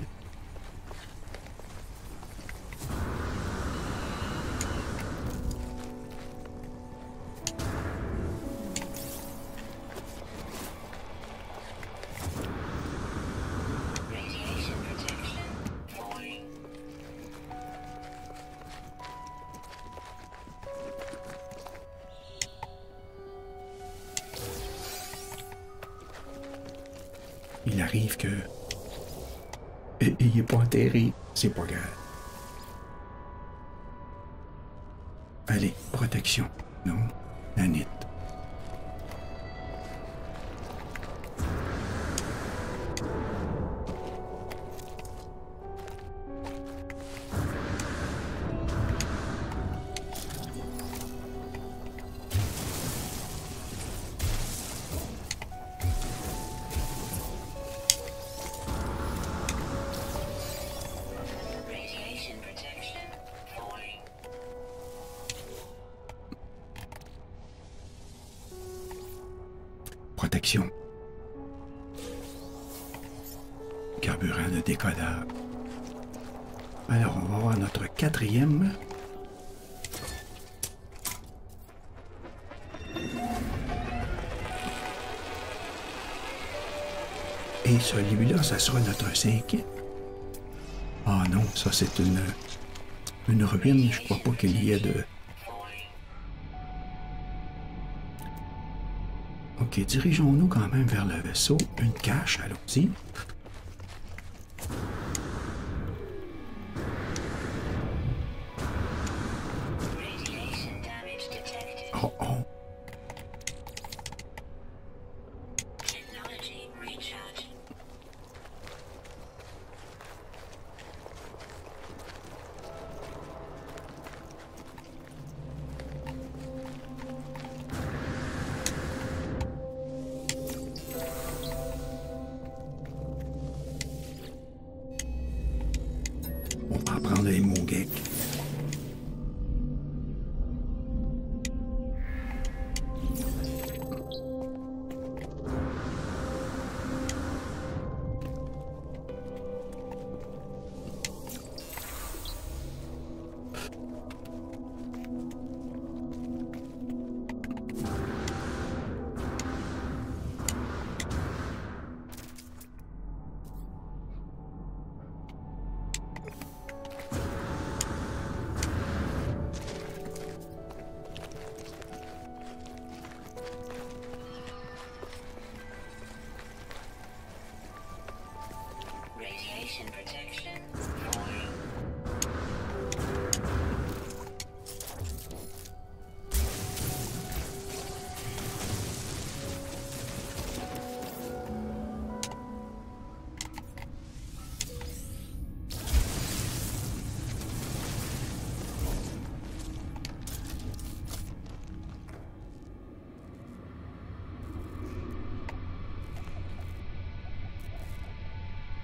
Radiation protection falling. Il arrive que... il est pas enterré. C'est pas grave. Allez, protection. Non, nanite. Radiation protection falling. Protection. Carburant de décollage. Alors, on va voir notre quatrième. Et celui-là, ça sera notre cinquième. Ah non, ça c'est une ruine. Je crois pas qu'il y ait de... Ok, dirigeons-nous quand même vers le vaisseau. Une cache, allons-y. Radiation damage detected. Oh oh. Technology recharge. On va prendre les Mogek. Radiation protection falling.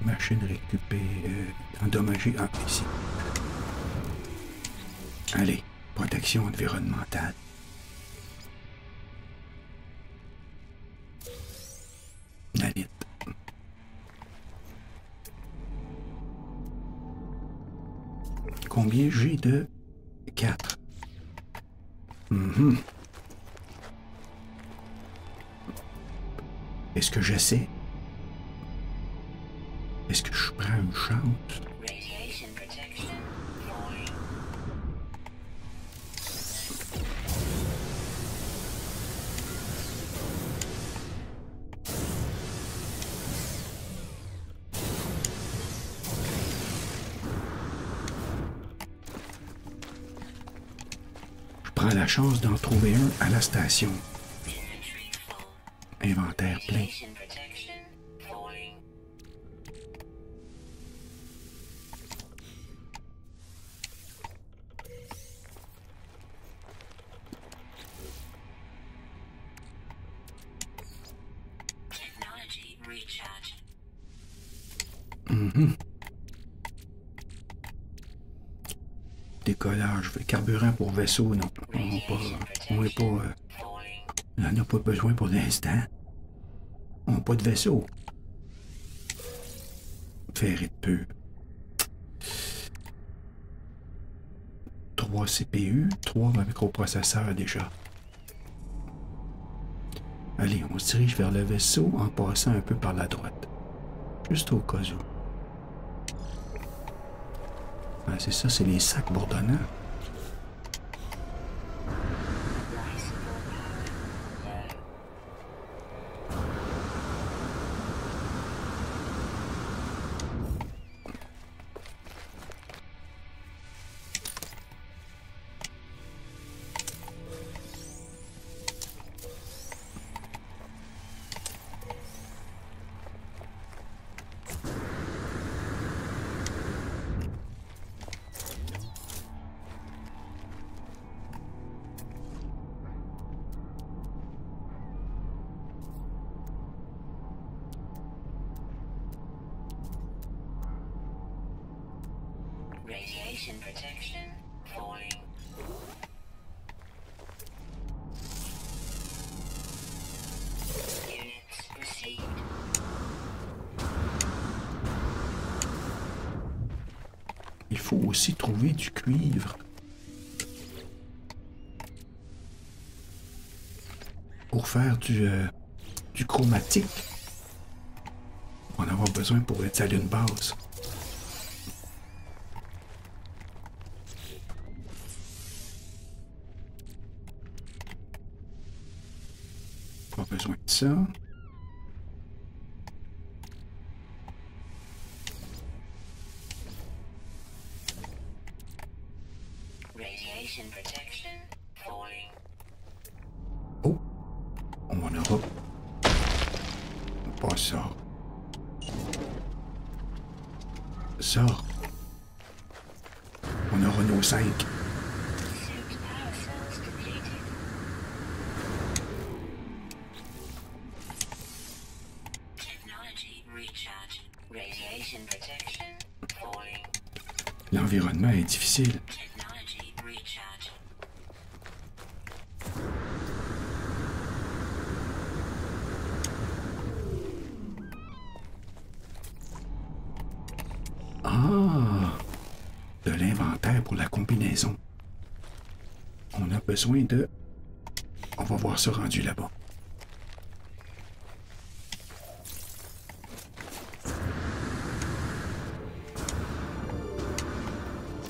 Machine récupérée, endommagée. Ah, ici. Allez, protection environnementale. Nanite. Combien j'ai de 4? Est-ce que j'essaie? Est-ce que je prends une chance? Radiation protection falling. Je prends la chance d'en trouver un à la station. Inventory full. Inventaire plein. Radiation protection falling. Technology recharge. Décollage, carburant pour vaisseau, non. On n'est pas... Falling. on n'en a pas besoin pour l'instant. On n'a pas de vaisseau. Ferrite pur. 3 CPU, 3 microprocesseurs déjà. Allez, on se dirige vers le vaisseau en passant un peu par la droite. Juste au cas où. Ah, c'est ça, c'est les sacs bourdonnants. Radiation protection falling. Units received. Il faut aussi trouver du cuivre. Pour faire du chromatique. On va en avoir besoin pour étaler une base. Pas besoin de ça. Radiation protection falling. Oh! On en aura. Pas ça. Ça. On aura nos 5. Suit power cells depleted. Technology recharge. Radiation protection falling. L'environnement est difficile. Technology recharge. Ah! De l'inventaire pour la combinaison. On a besoin de... On va voir ça rendu là-bas.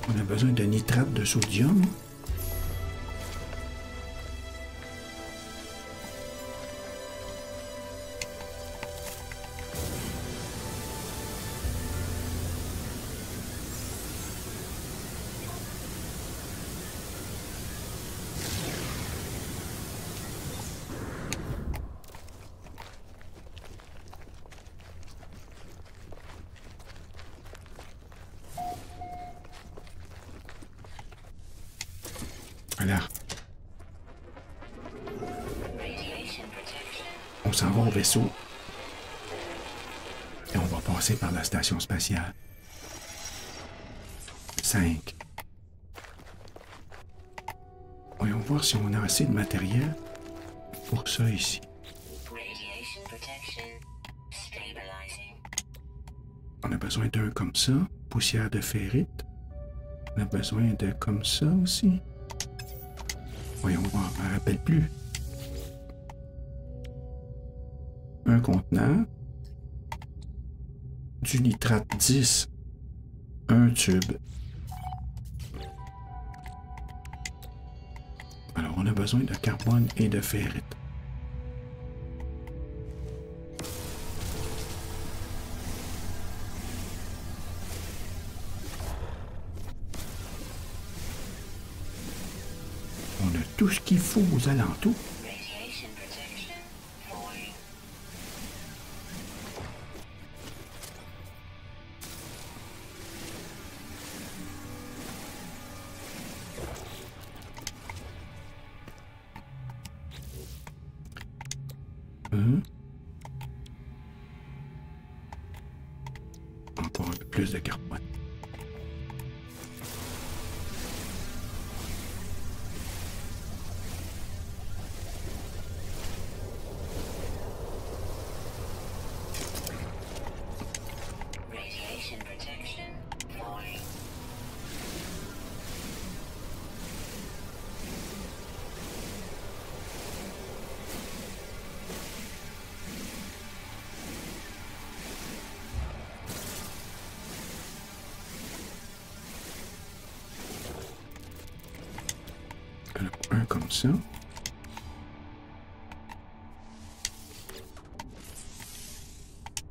On a besoin de nitrate de sodium. Voilà. Radiation protection. On s'en va au vaisseau. Et on va passer par la station spatiale. 5. Voyons voir si on a assez de matériel pour ça ici. Radiation protection stabilizing. On a besoin d'un comme ça, poussière de ferrite. On a besoin de comme ça aussi. Voyons voir, je ne me rappelle plus. Un contenant. Du nitrate 10. Un tube. Alors, on a besoin de carbone et de ferrite. On a tout ce qu'il faut aux alentours. Radiation protection falling. Encore un peu plus de carbone. Radiation ça.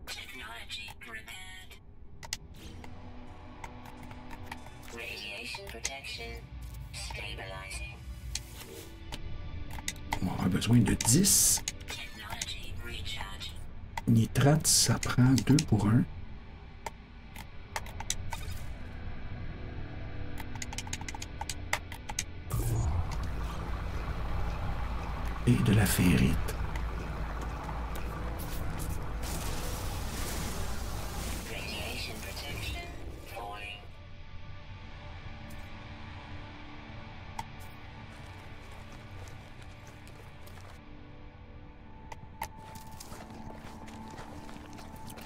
Technology prepared. Radiation protection stabilizing. On va avoir besoin de 10. Technology recharge. Nitrate, ça prend 2 pour 1. Et de la ferrite. Radiation protection falling.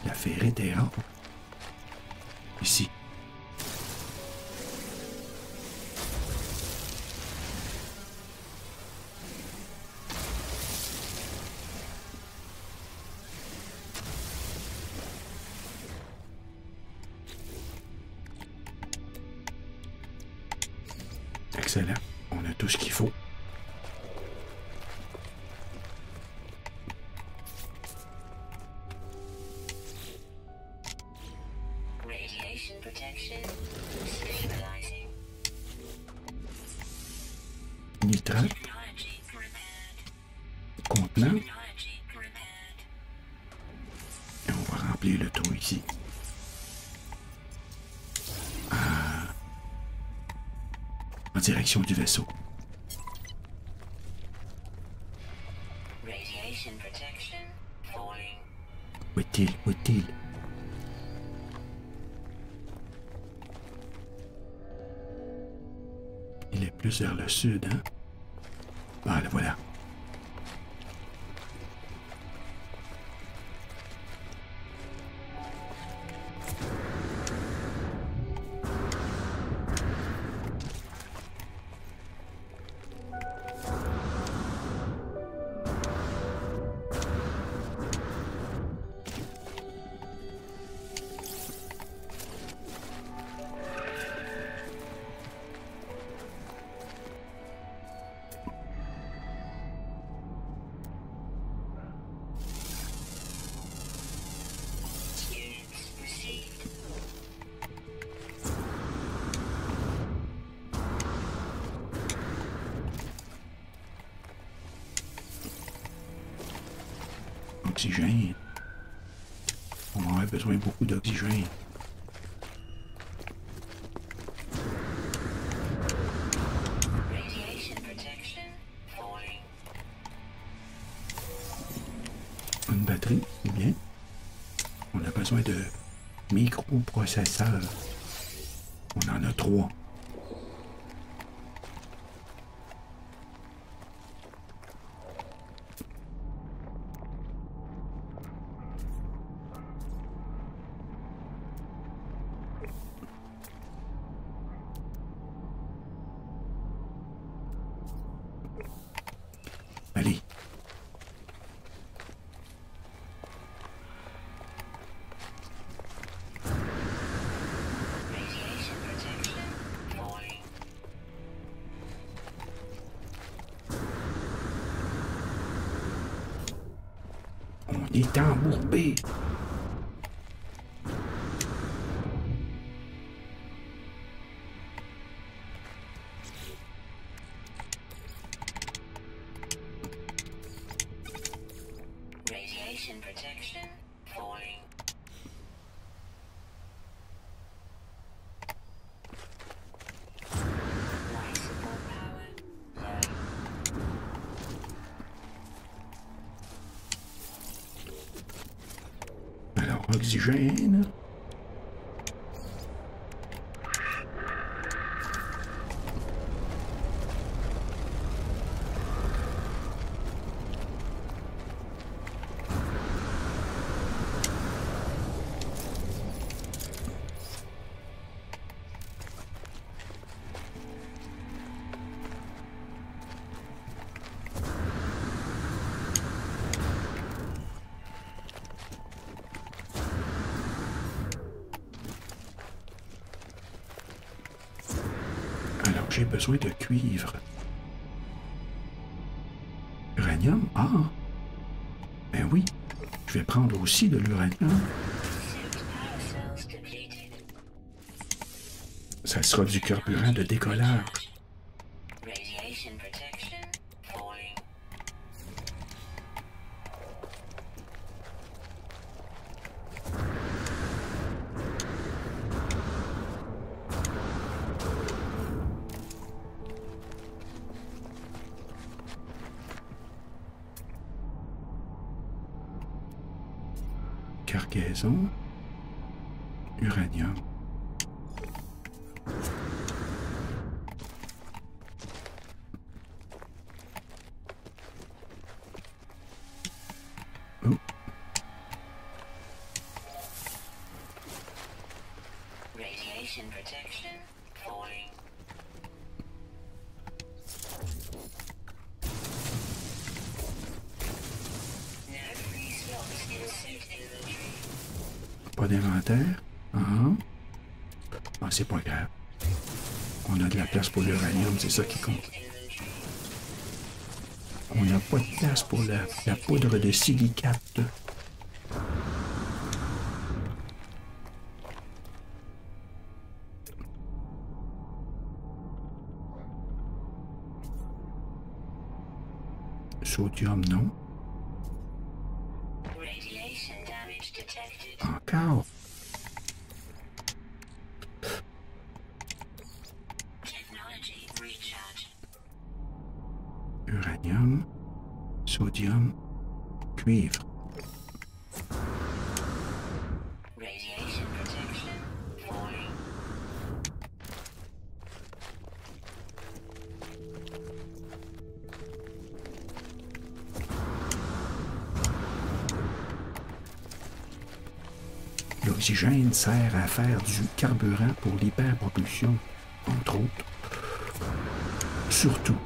La ferrite est rare. Ici. Excellent. On a tout ce qu'il faut. Radiation protection stabilizing. Nitrate, Technology prepared. contenant. Technology prepared. Et on va remplir le trou ici. En direction du vaisseau. Radiation protection falling. Où est-il? Où est-il? Il est plus vers le sud, hein? Ah, le voilà. Units received. Oxygène. On aurait besoin beaucoup d'oxygène. Radiation protection falling. Une batterie, c'est bien. On a besoin de microprocesseurs. On en a 3. Allez. Radiation protection falling. On est embourbé. Radiation protection falling. Life support power low. Alors, oxygène. Alors, j'ai besoin de cuivre. Ah, ben oui, je vais prendre aussi de l'uranium. Suit power cells depleted. Ça sera du carburant de décollage. Radiation protection falling. Cargaison. Uranium. Oh, Radiation protection falling. No free slots in suit inventory. pas d'inventaire. Ah, ah, c'est pas grave. On a de la place pour l'uranium, c'est ça qui compte. Inventory. On n'a pas de place pour la poudre de silicate. Sodium, non. Radiation damage detected. Encore. Technology recharge. Uranium, sodium, cuivre. Radiation protection falling. L'oxygène sert à faire du carburant pour l'hyperpropulsion, entre autres. Surtout.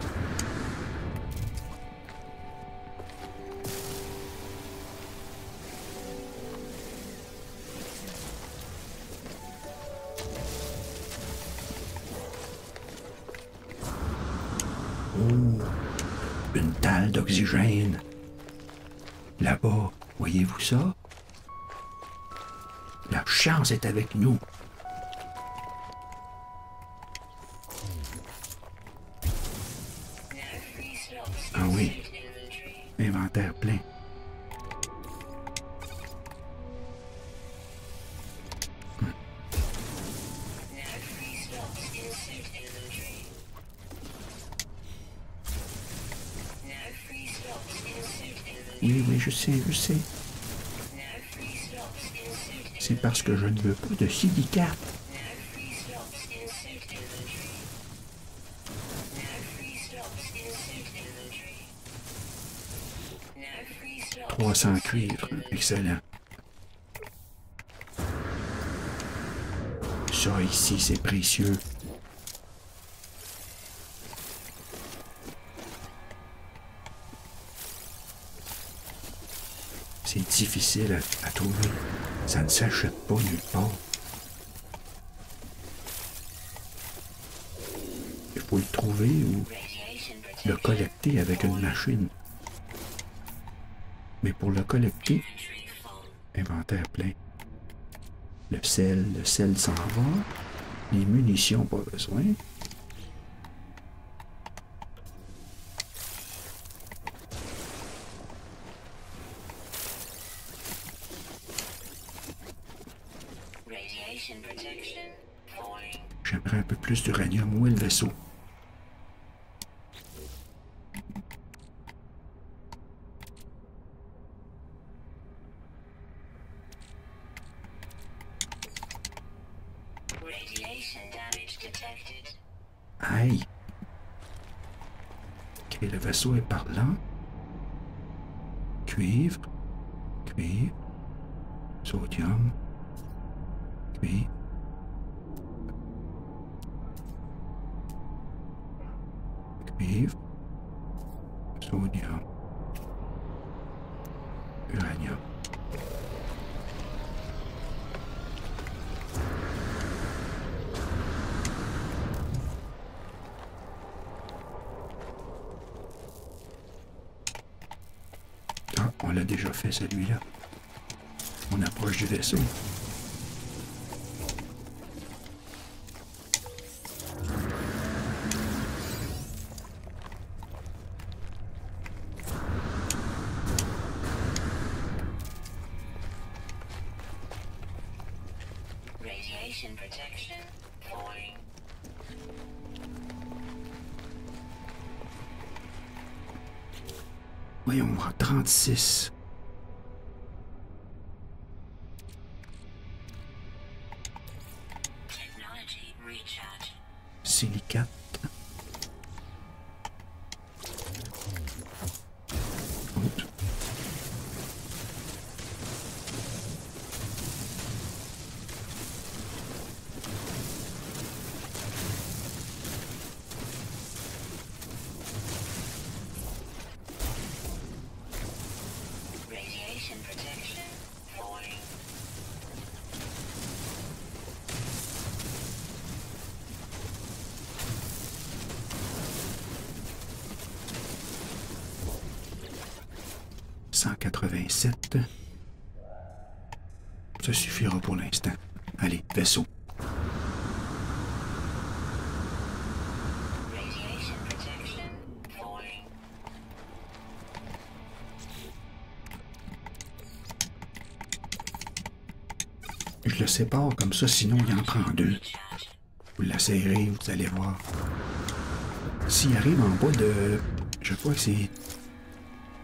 Oh, une dalle d'oxygène. Là-bas, voyez-vous ça? La chance est avec nous. No free slots Ah in oui, suit inventory. inventaire plein. No free slots in suit inventory. No free slots in suit inventory. Oui, oui, je sais, je sais. No free slots in suit inventory. C'est parce que je ne veux pas de silicate. No free slots in suit inventory. No free slots in suit inventory. No free slots. 300 cuivres, excellent. Ça ici, c'est précieux. C'est difficile à trouver. Ça ne s'achète pas nulle part. Il faut le trouver ou Radiation le protection. collecter avec une machine. Mais pour le collecter, Inventory full. inventaire plein. Le sel s'en va. Les munitions, pas besoin. Radiation protection falling. J'aimerais un peu plus d'uranium. Où est le vaisseau? Radiation damage detected. Aïe! Ok, le vaisseau est par là. Cuivre. Cuivre. Sodium. Cuivre. Cuivre. Sodium. Uranium. déjà fait celui-là. On approche du vaisseau. Radiation protection falling. Voyons voir, 36. Technology recharge. Silicate. Autre. Radiation protection falling. « 187. Ça suffira pour l'instant. Allez, vaisseau. Radiation protection falling. Je le sépare comme ça, sinon il en prend deux. Recharge. Vous l'essayerez, vous allez voir. S'il arrive en bas de... Je crois que c'est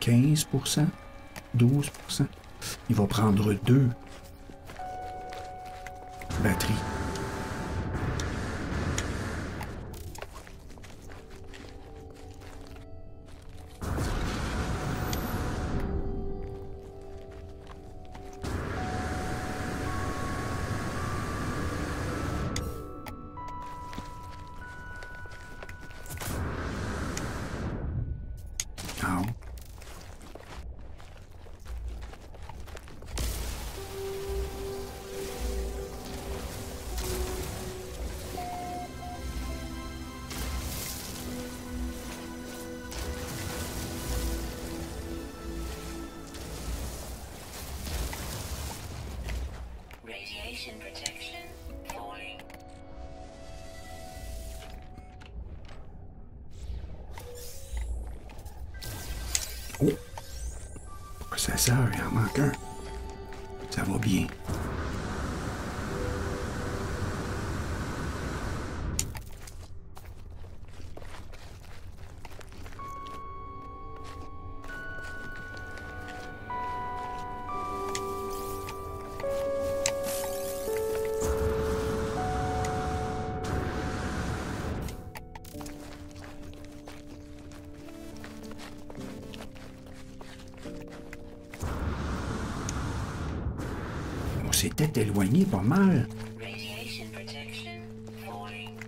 15%, 12%, il va prendre deux batteries. Ah, Radiation protection falling. oh! Processeur, il en manque un. Ça va bien. On s'était éloigné pas mal. Radiation protection falling.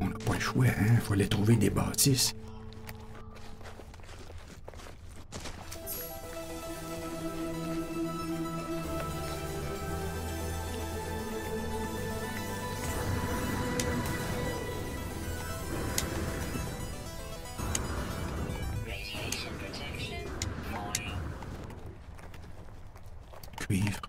On n'a pas le choix, hein? Il fallait trouver des bâtisses. Radiation protection falling. Cuivre.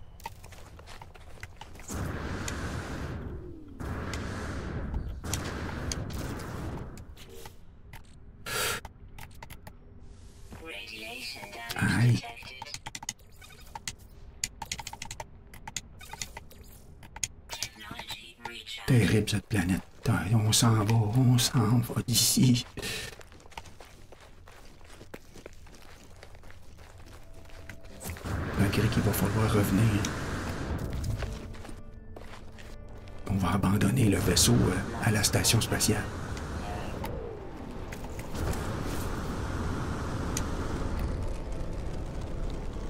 Radiation damage Aye. detected. Technology recharge. Terrible cette planète. Allez, on s'en va d'ici. Malgré qu'il va falloir revenir. On va abandonner le vaisseau à la station spatiale.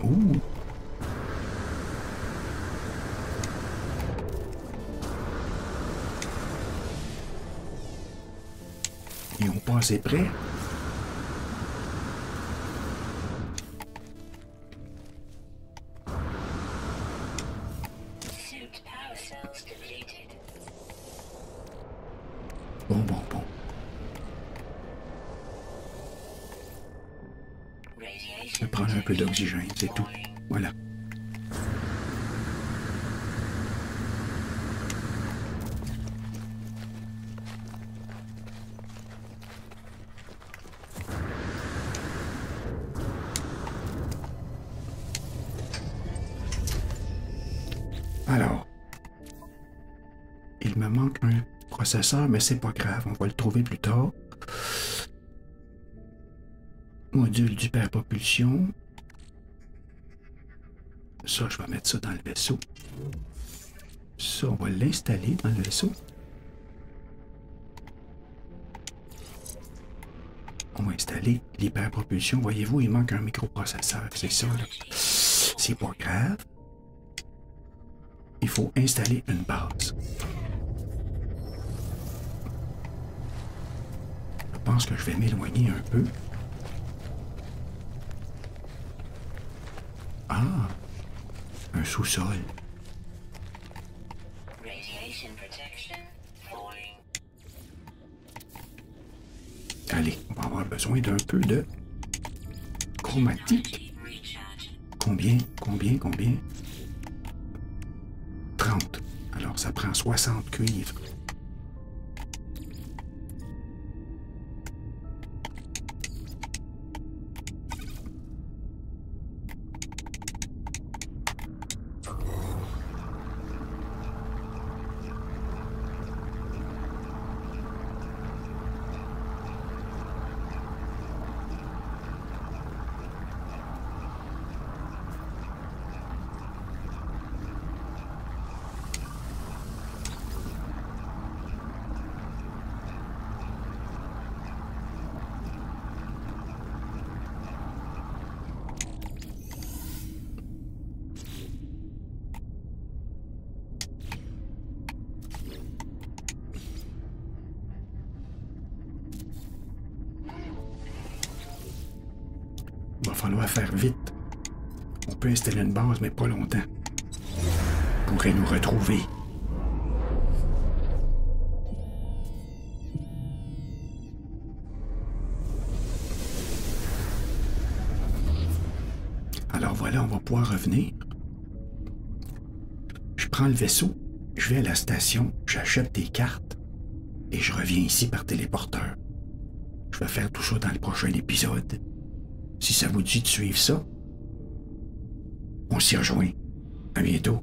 Ouh! Ils ont pas assez près. Suit power cells depleted. Bon. Je vais prendre un peu d'oxygène, c'est tout. Voilà. Alors, il me manque un processeur, mais c'est pas grave, on va le trouver plus tard. Module d'hyperpropulsion. Ça, je vais mettre ça dans le vaisseau. Ça, on va l'installer dans le vaisseau. On va installer l'hyperpropulsion. Voyez-vous, il manque un microprocesseur. C'est ça, là. C'est pas grave. Il faut installer une base. Je pense que je vais m'éloigner un peu. Ah! Un sous-sol. Radiation protection falling. Allez, on va avoir besoin d'un peu de chromatique. Recharge. Combien? 30. Alors, ça prend 60 cuivres. Il va falloir faire vite. On peut installer une base, mais pas longtemps. On pourrait nous retrouver. Alors voilà, on va pouvoir revenir. Je prends le vaisseau, je vais à la station, j'achète des cartes et je reviens ici par téléporteur. Je vais faire tout ça dans le prochain épisode. Si ça vous dit de suivre ça, on s'y rejoint. À bientôt.